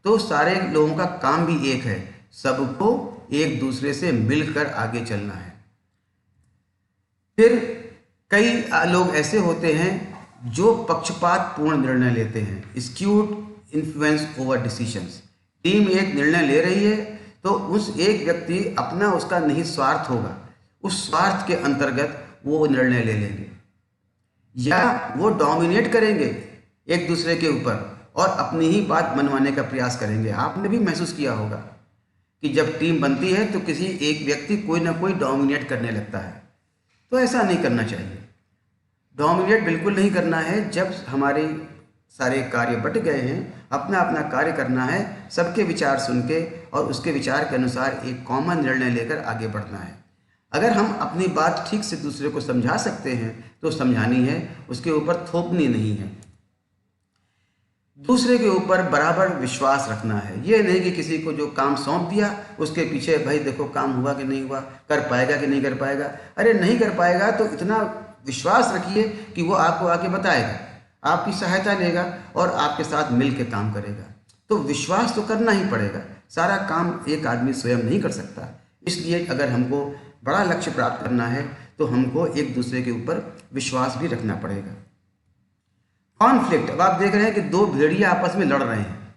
तो सारे लोगों का काम भी एक है, सबको एक दूसरे से मिलकर आगे चलना है। फिर कई लोग ऐसे होते हैं जो पक्षपात पूर्ण निर्णय लेते हैं, skewed influence over decisions. Team एक निर्णय ले रही है तो उस एक व्यक्ति अपना उसका नहीं स्वार्थ होगा, उस स्वार्थ के अंतर्गत वो निर्णय ले लेंगे या वो डोमिनेट करेंगे एक दूसरे के ऊपर और अपनी ही बात मनवाने का प्रयास करेंगे। आपने भी महसूस किया होगा कि जब टीम बनती है तो किसी एक व्यक्ति कोई ना कोई डोमिनेट करने लगता है। तो ऐसा नहीं करना चाहिए, डोमिनेट बिल्कुल नहीं करना है। जब हमारे सारे कार्य बट गए हैं, अपना अपना कार्य करना है, सबके विचार सुन के और उसके विचार के अनुसार एक कॉमन निर्णय लेकर आगे बढ़ना है। अगर हम अपनी बात ठीक से दूसरे को समझा सकते हैं तो समझानी है, उसके ऊपर थोपनी नहीं है। दूसरे के ऊपर बराबर विश्वास रखना है। ये नहीं कि किसी को जो काम सौंप दिया उसके पीछे भाई देखो काम हुआ कि नहीं हुआ, कर पाएगा कि नहीं कर पाएगा। अरे नहीं कर पाएगा तो इतना विश्वास रखिए कि वो आपको आके बताएगा, आपकी सहायता लेगा और आपके साथ मिल के काम करेगा। तो विश्वास तो करना ही पड़ेगा, सारा काम एक आदमी स्वयं नहीं कर सकता। इसलिए अगर हमको बड़ा लक्ष्य प्राप्त करना है तो हमको एक दूसरे के ऊपर विश्वास भी रखना पड़ेगा। कॉन्फ्लिक्ट, अब आप देख रहे हैं कि दो भेड़िया आपस में लड़ रहे हैं।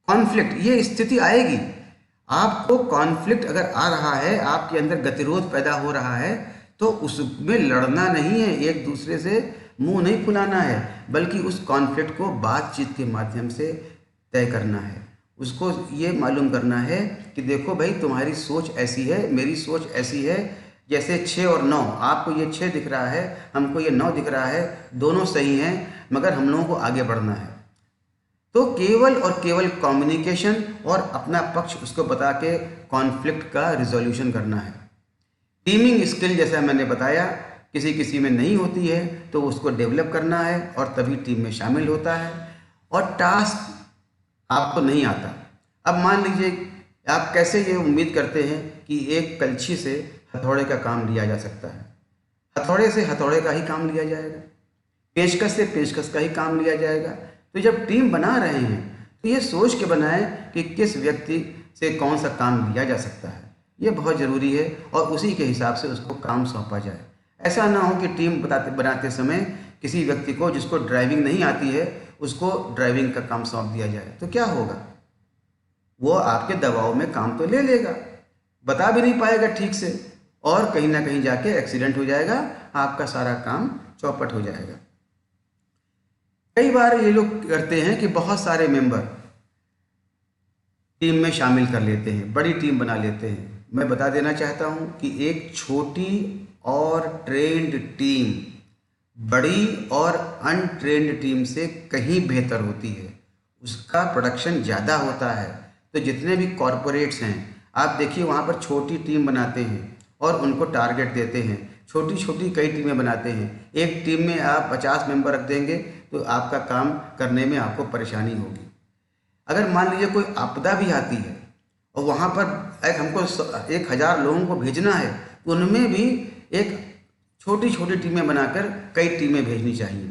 कॉन्फ्लिक्ट, ये स्थिति आएगी। आपको कॉन्फ्लिक्ट अगर आ रहा है, आपके अंदर गतिरोध पैदा हो रहा है, तो उसमें लड़ना नहीं है, एक दूसरे से मुंह नहीं फुलाना है, बल्कि उस कॉन्फ्लिक्ट को बातचीत के माध्यम से तय करना है। उसको ये मालूम करना है कि देखो भाई तुम्हारी सोच ऐसी है, मेरी सोच ऐसी है, जैसे 6 और 9, आपको ये 6 दिख रहा है, हमको ये 9 दिख रहा है, दोनों सही हैं, मगर हम लोगों को आगे बढ़ना है। तो केवल और केवल कम्युनिकेशन और अपना पक्ष उसको बता के कॉन्फ्लिक्ट का रिजोल्यूशन करना है। टीमिंग स्किल, जैसा मैंने बताया किसी किसी में नहीं होती है, तो उसको डेवलप करना है और तभी टीम में शामिल होता है। और टास्क आपको नहीं आता। अब मान लीजिए आप कैसे ये उम्मीद करते हैं कि एक कलछी से हथौड़े का काम लिया जा सकता है? हथौड़े से हथौड़े का ही काम लिया जाएगा, पेचकस से पेचकस का ही काम लिया जाएगा। तो जब टीम बना रहे हैं तो ये सोच के बनाएं कि किस व्यक्ति से कौन सा काम लिया जा सकता है। ये बहुत ज़रूरी है और उसी के हिसाब से उसको काम सौंपा जाए। ऐसा ना हो कि टीम बनाते समय किसी व्यक्ति को जिसको ड्राइविंग नहीं आती है उसको ड्राइविंग का काम सौंप दिया जाए, तो क्या होगा? वो आपके दबाव में काम तो ले लेगा, बता भी नहीं पाएगा ठीक से, और कहीं ना कहीं जाके एक्सीडेंट हो जाएगा, आपका सारा काम चौपट हो जाएगा। कई बार ये लोग करते हैं कि बहुत सारे मेंबर टीम में शामिल कर लेते हैं, बड़ी टीम बना लेते हैं। मैं बता देना चाहता हूं कि एक छोटी और ट्रेंड टीम बड़ी और अनट्रेंड टीम से कहीं बेहतर होती है, उसका प्रोडक्शन ज़्यादा होता है। तो जितने भी कॉरपोरेट्स हैं, आप देखिए वहाँ पर छोटी टीम बनाते हैं और उनको टारगेट देते हैं, छोटी छोटी कई टीमें बनाते हैं। एक टीम में आप 50 मेंबर रख देंगे तो आपका काम करने में आपको परेशानी होगी। अगर मान लीजिए कोई आपदा भी आती है और वहाँ पर हमको 1000 लोगों को भेजना है, तो उनमें भी एक छोटी छोटी टीमें बनाकर कई टीमें भेजनी चाहिए।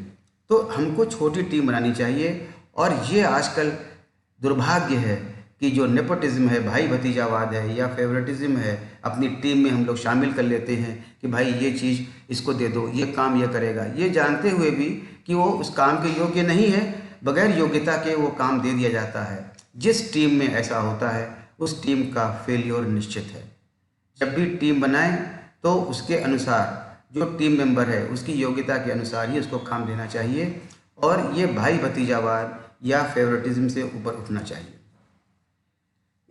तो हमको छोटी टीम बनानी चाहिए। और ये आजकल दुर्भाग्य है कि जो नेपोटिज्म है, भाई भतीजावाद है या फेवरेटिज्म है, अपनी टीम में हम लोग शामिल कर लेते हैं कि भाई ये चीज़ इसको दे दो, ये काम ये करेगा, ये जानते हुए भी कि वो उस काम के योग्य नहीं है, बगैर योग्यता के वो काम दे दिया जाता है। जिस टीम में ऐसा होता है उस टीम का फेलियर निश्चित है। जब भी टीम बनाएं तो उसके अनुसार जो टीम मेंबर है उसकी योग्यता के अनुसार ही उसको काम देना चाहिए और ये भाई भतीजावाद या फेवरेटिज्म से ऊपर उठना चाहिए।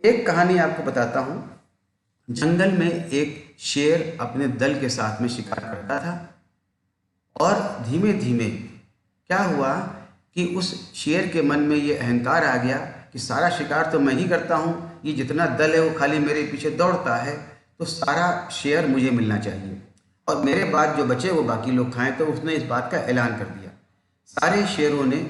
एक कहानी आपको बताता हूँ। जंगल में एक शेर अपने दल के साथ में शिकार करता था और धीमे धीमे क्या हुआ कि उस शेर के मन में ये अहंकार आ गया कि सारा शिकार तो मैं ही करता हूँ, ये जितना दल है वो खाली मेरे पीछे दौड़ता है, तो सारा शेयर मुझे मिलना चाहिए और मेरे बाद जो बचे वो बाकी लोग खाएं। तो उसने इस बात का ऐलान कर दिया। सारे शेरों ने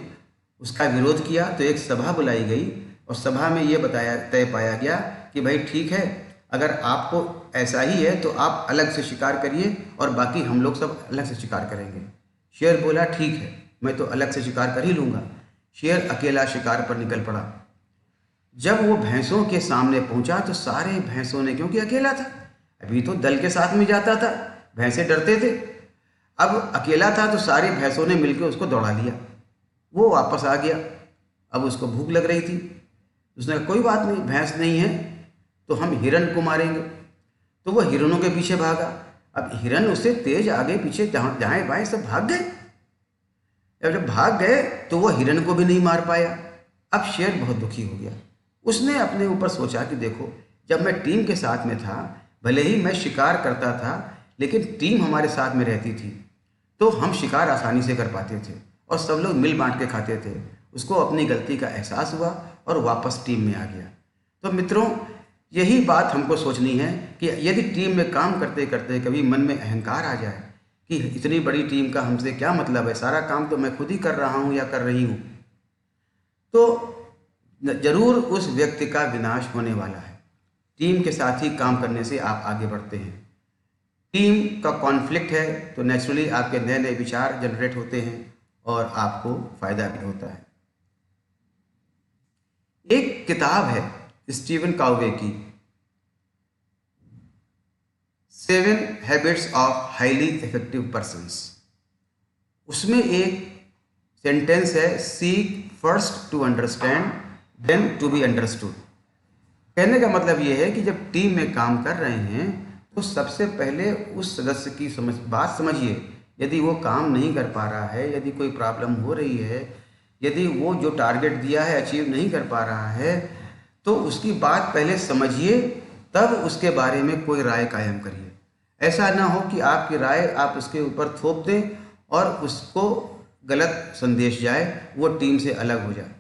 उसका विरोध किया तो एक सभा बुलाई गई और सभा में ये तय पाया गया कि भाई ठीक है, अगर आपको ऐसा ही है तो आप अलग से शिकार करिए और बाकी हम लोग सब अलग से शिकार करेंगे। शेर बोला ठीक है, मैं तो अलग से शिकार कर ही लूँगा। शेर अकेला शिकार पर निकल पड़ा। जब वो भैंसों के सामने पहुंचा तो सारे भैंसों ने, क्योंकि अकेला था, अभी तो दल के साथ में जाता था, भैंसे डरते थे, अब अकेला था तो सारी भैंसों ने मिलकर उसको दौड़ा लिया। वो वापस आ गया। अब उसको भूख लग रही थी, उसने कहा कोई बात नहीं, भैंस नहीं है तो हम हिरन को मारेंगे। तो वो हिरनों के पीछे भागा। अब हिरन उससे तेज आगे पीछे जहाँ बाएं सब भाग गए। जब भाग गए तो वो हिरन को भी नहीं मार पाया। अब शेर बहुत दुखी हो गया। उसने अपने ऊपर सोचा कि देखो, जब मैं टीम के साथ में था, भले ही मैं शिकार करता था, लेकिन टीम हमारे साथ में रहती थी तो हम शिकार आसानी से कर पाते थे और सब लोग मिल बांट के खाते थे। उसको अपनी गलती का एहसास हुआ और वापस टीम में आ गया। तो मित्रों, यही बात हमको सोचनी है कि यदि टीम में काम करते करते कभी मन में अहंकार आ जाए कि इतनी बड़ी टीम का हमसे क्या मतलब है, सारा काम तो मैं खुद ही कर रहा हूँ या कर रही हूँ, तो जरूर उस व्यक्ति का विनाश होने वाला है। टीम के साथ ही काम करने से आप आगे बढ़ते हैं। टीम का कॉन्फ्लिक्ट है तो नेचुरली आपके नए नए विचार जनरेट होते हैं और आपको फायदा भी होता है। एक किताब है स्टीवन कावे की, 7 habits of highly effective persons. उसमें एक सेंटेंस है, seek first to understand then to be understood. कहने का मतलब ये है कि जब टीम में काम कर रहे हैं तो सबसे पहले उस सदस्य की बात समझिए। यदि वो काम नहीं कर पा रहा है, यदि कोई प्रॉब्लम हो रही है, यदि वो जो टारगेट दिया है अचीव नहीं कर पा रहा है, तो उसकी बात पहले समझिए, तब उसके बारे में कोई राय कायम करिए। ऐसा ना हो कि आपकी राय आप उसके ऊपर थोप दें और उसको गलत संदेश जाए, वो टीम से अलग हो जाए।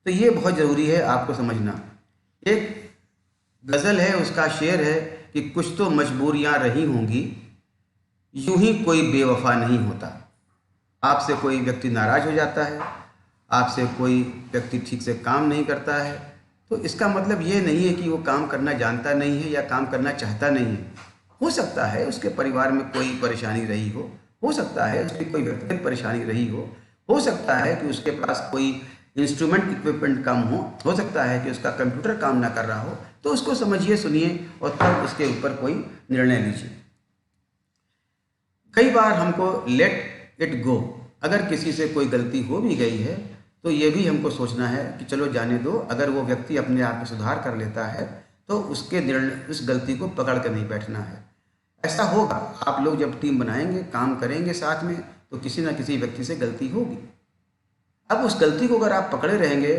तो ये बहुत ज़रूरी है आपको समझना। एक गज़ल है, उसका शेर है कि कुछ तो मजबूरियां रही होंगी, यूं ही कोई बेवफा नहीं होता। आपसे कोई व्यक्ति नाराज हो जाता है, आपसे कोई व्यक्ति ठीक से काम नहीं करता है, तो इसका मतलब ये नहीं है कि वो काम करना जानता नहीं है या काम करना चाहता नहीं है। हो सकता है उसके परिवार में कोई परेशानी रही हो सकता है उसकी कोई व्यक्तिगत परेशानी रही हो सकता है कि उसके पास कोई इंस्ट्रूमेंट इक्विपमेंट कम हो सकता है कि उसका कंप्यूटर काम ना कर रहा हो। तो उसको समझिए, सुनिए और तब उसके ऊपर कोई निर्णय लीजिए। कई बार हमको लेट इट गो, अगर किसी से कोई गलती हो भी गई है तो ये भी हमको सोचना है कि चलो जाने दो। अगर वो व्यक्ति अपने आप में सुधार कर लेता है तो उसके निर्णय, उस गलती को पकड़ कर नहीं बैठना है। ऐसा होगा, आप लोग जब टीम बनाएंगे, काम करेंगे साथ में, तो किसी ना किसी व्यक्ति से गलती होगी। अब उस गलती को अगर आप पकड़े रहेंगे,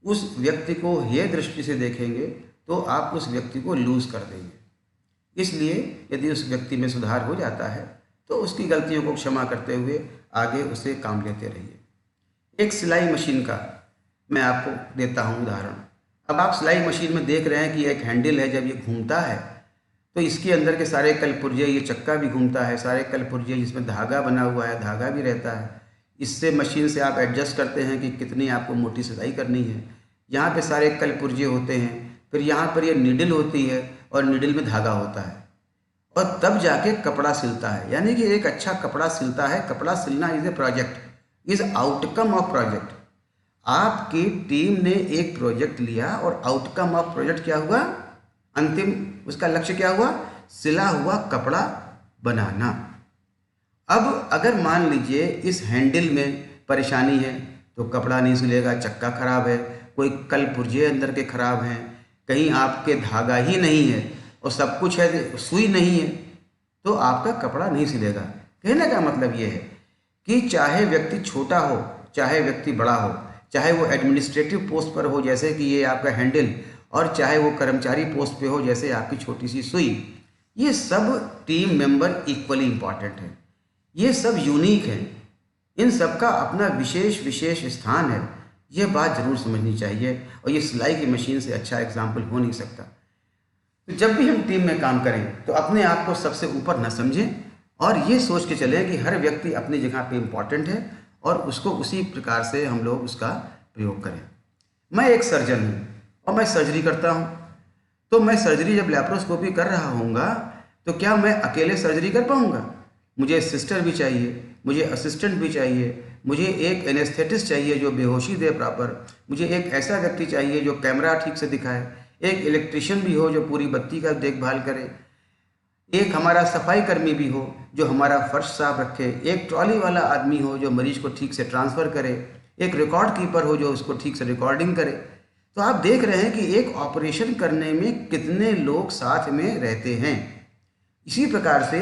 उस व्यक्ति को हेय दृष्टि से देखेंगे, तो आप उस व्यक्ति को लूज कर देंगे। इसलिए यदि उस व्यक्ति में सुधार हो जाता है तो उसकी गलतियों को क्षमा करते हुए आगे उसे काम लेते रहिए। एक सिलाई मशीन का मैं आपको देता हूँ उदाहरण। अब आप सिलाई मशीन में देख रहे हैं कि एक हैंडल है, जब ये घूमता है तो इसके अंदर के सारे कलपुर्जे, ये चक्का भी घूमता है, सारे कलपुर्जे जिसमें धागा बना हुआ है, धागा भी रहता है। इससे मशीन से आप एडजस्ट करते हैं कि कितनी आपको मोटी सिलाई करनी है। यहाँ पे सारे कलपुर्जे होते हैं, फिर यहाँ पर ये नीडल होती है और नीडल में धागा होता है और तब जाके कपड़ा सिलता है। यानी कि एक अच्छा कपड़ा सिलता है। कपड़ा सिलना is a project, is outcome of project. आपकी टीम ने एक प्रोजेक्ट लिया और आउटकम ऑफ प्रोजेक्ट क्या हुआ, अंतिम उसका लक्ष्य क्या हुआ, सिला हुआ कपड़ा बनाना। अब अगर मान लीजिए इस हैंडल में परेशानी है तो कपड़ा नहीं सिलेगा, चक्का खराब है, कोई कल पुर्जे अंदर के खराब हैं, कहीं आपके धागा ही नहीं है और सब कुछ है, सुई नहीं है, तो आपका कपड़ा नहीं सिलेगा। कहने का मतलब ये है कि चाहे व्यक्ति छोटा हो, चाहे व्यक्ति बड़ा हो, चाहे वो एडमिनिस्ट्रेटिव पोस्ट पर हो जैसे कि ये आपका हैंडल, और चाहे वो कर्मचारी पोस्ट पे हो जैसे आपकी छोटी सी सुई, ये सब टीम मेंबर इक्वली इम्पॉर्टेंट है। ये सब यूनिक हैं, इन सब का अपना विशेष विशेष स्थान है। ये बात जरूर समझनी चाहिए और ये सिलाई की मशीन से अच्छा एग्जाम्पल हो नहीं सकता। तो जब भी हम टीम में काम करें तो अपने आप को सबसे ऊपर न समझें और ये सोच के चलें कि हर व्यक्ति अपनी जगह पे इम्पॉर्टेंट है और उसको उसी प्रकार से हम लोग उसका प्रयोग करें। मैं एक सर्जन हूँ और मैं सर्जरी करता हूँ, तो मैं सर्जरी जब लैप्रोस्कोपी कर रहा हूँगा तो क्या मैं अकेले सर्जरी कर पाऊँगा? मुझे सिस्टर भी चाहिए, मुझे असिस्टेंट भी चाहिए, मुझे एक एनेस्थेटिस्ट चाहिए जो बेहोशी दे प्रॉपर, मुझे एक ऐसा व्यक्ति चाहिए जो कैमरा ठीक से दिखाए, एक इलेक्ट्रिशियन भी हो जो पूरी बत्ती का देखभाल करे, एक हमारा सफाई कर्मी भी हो जो हमारा फर्श साफ रखे, एक ट्रॉली वाला आदमी हो जो मरीज को ठीक से ट्रांसफ़र करे, एक रिकॉर्ड कीपर हो जो उसको ठीक से रिकॉर्डिंग करे। तो आप देख रहे हैं कि एक ऑपरेशन करने में कितने लोग साथ में रहते हैं। इसी प्रकार से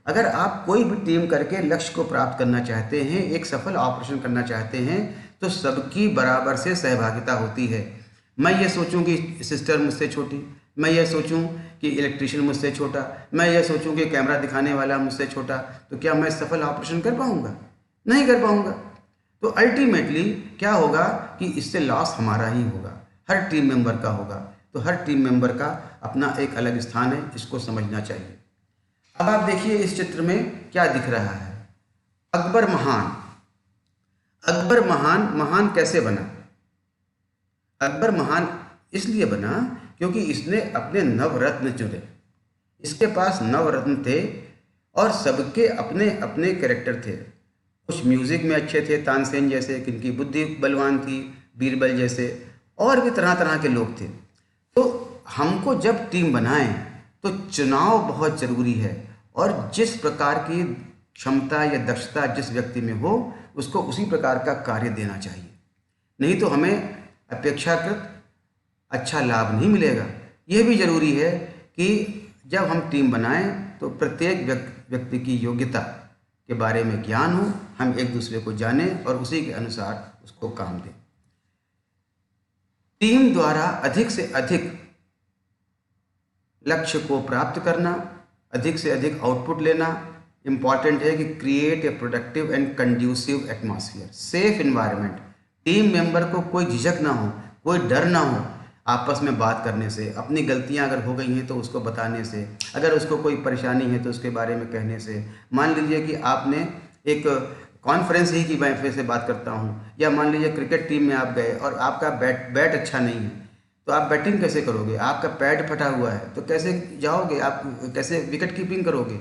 अगर आप कोई भी टीम करके लक्ष्य को प्राप्त करना चाहते हैं, एक सफल ऑपरेशन करना चाहते हैं, तो सबकी बराबर से सहभागिता होती है। मैं ये सोचूं कि सिस्टर मुझसे छोटी, मैं ये सोचूं कि इलेक्ट्रिशियन मुझसे छोटा, मैं ये सोचूं कि कैमरा दिखाने वाला मुझसे छोटा, तो क्या मैं सफल ऑपरेशन कर पाऊंगा? नहीं कर पाऊंगा। तो अल्टीमेटली क्या होगा कि इससे लॉस हमारा ही होगा, हर टीम मेंबर का होगा। तो हर टीम मेंबर का अपना एक अलग स्थान है, इसको समझना चाहिए। अब आप देखिए इस चित्र में क्या दिख रहा है। अकबर महान। अकबर महान कैसे बना? अकबर महान इसलिए बना क्योंकि इसने अपने नवरत्न चुने। इसके पास नवरत्न थे और सबके अपने अपने कैरेक्टर थे। कुछ म्यूजिक में अच्छे थे, तानसेन जैसे, किनकी बुद्धि बलवान थी, बीरबल जैसे, और भी तरह तरह के लोग थे। तो हमको जब टीम बनाएं तो चुनाव बहुत ज़रूरी है और जिस प्रकार की क्षमता या दक्षता जिस व्यक्ति में हो उसको उसी प्रकार का कार्य देना चाहिए, नहीं तो हमें अपेक्षाकृत अच्छा लाभ नहीं मिलेगा। यह भी ज़रूरी है कि जब हम टीम बनाएं तो प्रत्येक व्यक्ति की योग्यता के बारे में ज्ञान हो, हम एक दूसरे को जानें और उसी के अनुसार उसको काम दें। टीम द्वारा अधिक से अधिक लक्ष्य को प्राप्त करना, अधिक से अधिक आउटपुट लेना इम्पॉर्टेंट है कि create a productive and conducive atmosphere, safe environment. Team member को कोई झिझक ना हो, कोई डर ना हो। आपस में बात करने से, अपनी गलतियां अगर हो गई हैं तो उसको बताने से, अगर उसको कोई परेशानी है तो उसके बारे में कहने से। मान लीजिए कि आपने एक कॉन्फ्रेंस ही की मैं से बात करता हूँ, या मान लीजिए क्रिकेट टीम में आप गए और आपका बैट अच्छा नहीं है, तो आप बैटिंग कैसे करोगे? आपका पैड फटा हुआ है तो कैसे जाओगे आप, कैसे विकेट कीपिंग करोगे?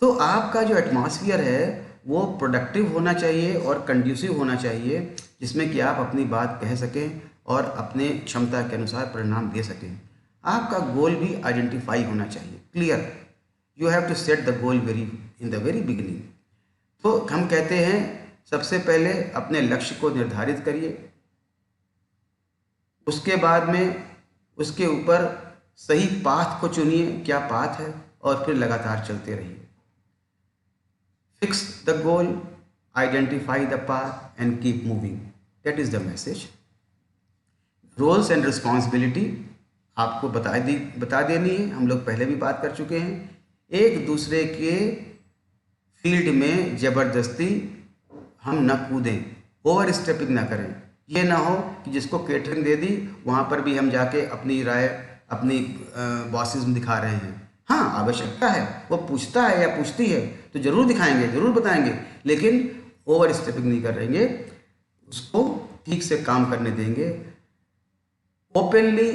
तो आपका जो एटमॉस्फेयर है वो प्रोडक्टिव होना चाहिए और कंड्यूसिव होना चाहिए, जिसमें कि आप अपनी बात कह सकें और अपने क्षमता के अनुसार परिणाम दे सकें। आपका गोल भी आइडेंटिफाई होना चाहिए, clear. You have to set the goal in the very beginning. तो हम कहते हैं सबसे पहले अपने लक्ष्य को निर्धारित करिए, उसके बाद में उसके ऊपर सही पाथ को चुनिए, क्या पाथ है, और फिर लगातार चलते रहिए। Fix the goal, identify the path and keep moving, that is the message. Roles and responsibility आपको बता देनी है, हम लोग पहले भी बात कर चुके हैं। एक दूसरे के फील्ड में ज़बरदस्ती हम न कूदें, ओवर स्टेपिंग ना करें। ये ना हो कि जिसको केटरिंग दे दी वहाँ पर भी हम जाके अपनी राय, अपनी बॉसेस में दिखा रहे हैं। हाँ, आवश्यकता है, वो पूछता है या पूछती है तो ज़रूर दिखाएंगे, ज़रूर बताएंगे, लेकिन ओवर स्टेपिंग नहीं करेंगे, उसको ठीक से काम करने देंगे। ओपनली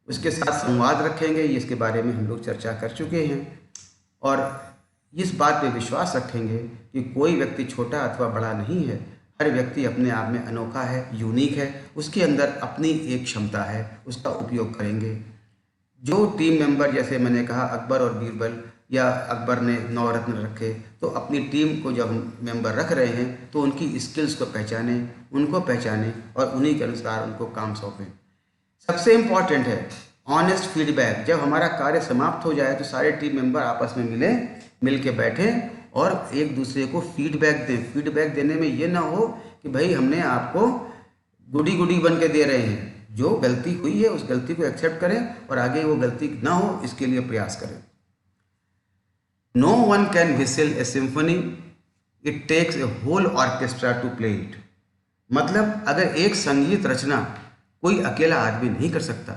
उसके साथ संवाद रखेंगे, इसके बारे में हम लोग चर्चा कर चुके हैं। और इस बात पे विश्वास रखेंगे कि कोई व्यक्ति छोटा अथवा बड़ा नहीं है, हर व्यक्ति अपने आप में अनोखा है, यूनिक है, उसके अंदर अपनी एक क्षमता है, उसका उपयोग करेंगे। जो टीम मेंबर, जैसे मैंने कहा अकबर और बीरबल, या अकबर ने 9 रत्न रखे, तो अपनी टीम को जब मेंबर रख रहे हैं तो उनकी स्किल्स को पहचानें और उन्हीं के अनुसार उनको काम सौंपें। सबसे इम्पॉर्टेंट है ऑनेस्ट फीडबैक। जब हमारा कार्य समाप्त हो जाए तो सारे टीम मेंबर आपस में मिल के बैठें और एक दूसरे को फीडबैक दें। फीडबैक देने में ये ना हो कि भाई हमने आपको गुडी बन के दे रहे हैं। जो गलती हुई है उस गलती को एक्सेप्ट करें और आगे वो गलती ना हो इसके लिए प्रयास करें। No one can whistle a symphony, it takes a whole orchestra to play it. मतलब अगर एक संगीत रचना कोई अकेला आदमी नहीं कर सकता,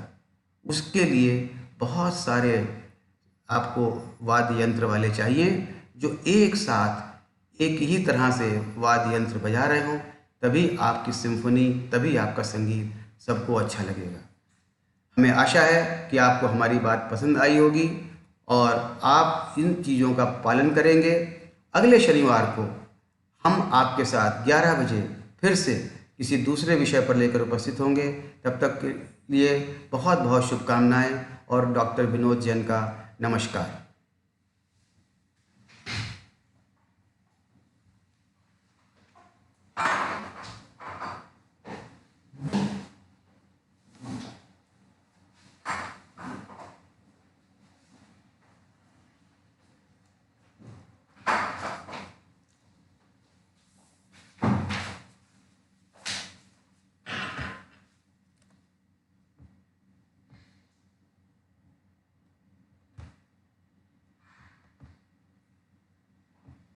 उसके लिए बहुत सारे आपको वाद्य यंत्र वाले चाहिए जो एक साथ एक ही तरह से वाद्य यंत्र बजा रहे हों, तभी आपकी सिम्फनी, तभी आपका संगीत सबको अच्छा लगेगा। हमें आशा है कि आपको हमारी बात पसंद आई होगी और आप इन चीज़ों का पालन करेंगे। अगले शनिवार को हम आपके साथ 11 बजे फिर से किसी दूसरे विषय पर लेकर उपस्थित होंगे। तब तक के लिए बहुत बहुत शुभकामनाएं और डॉक्टर विनोद जैन का नमस्कार।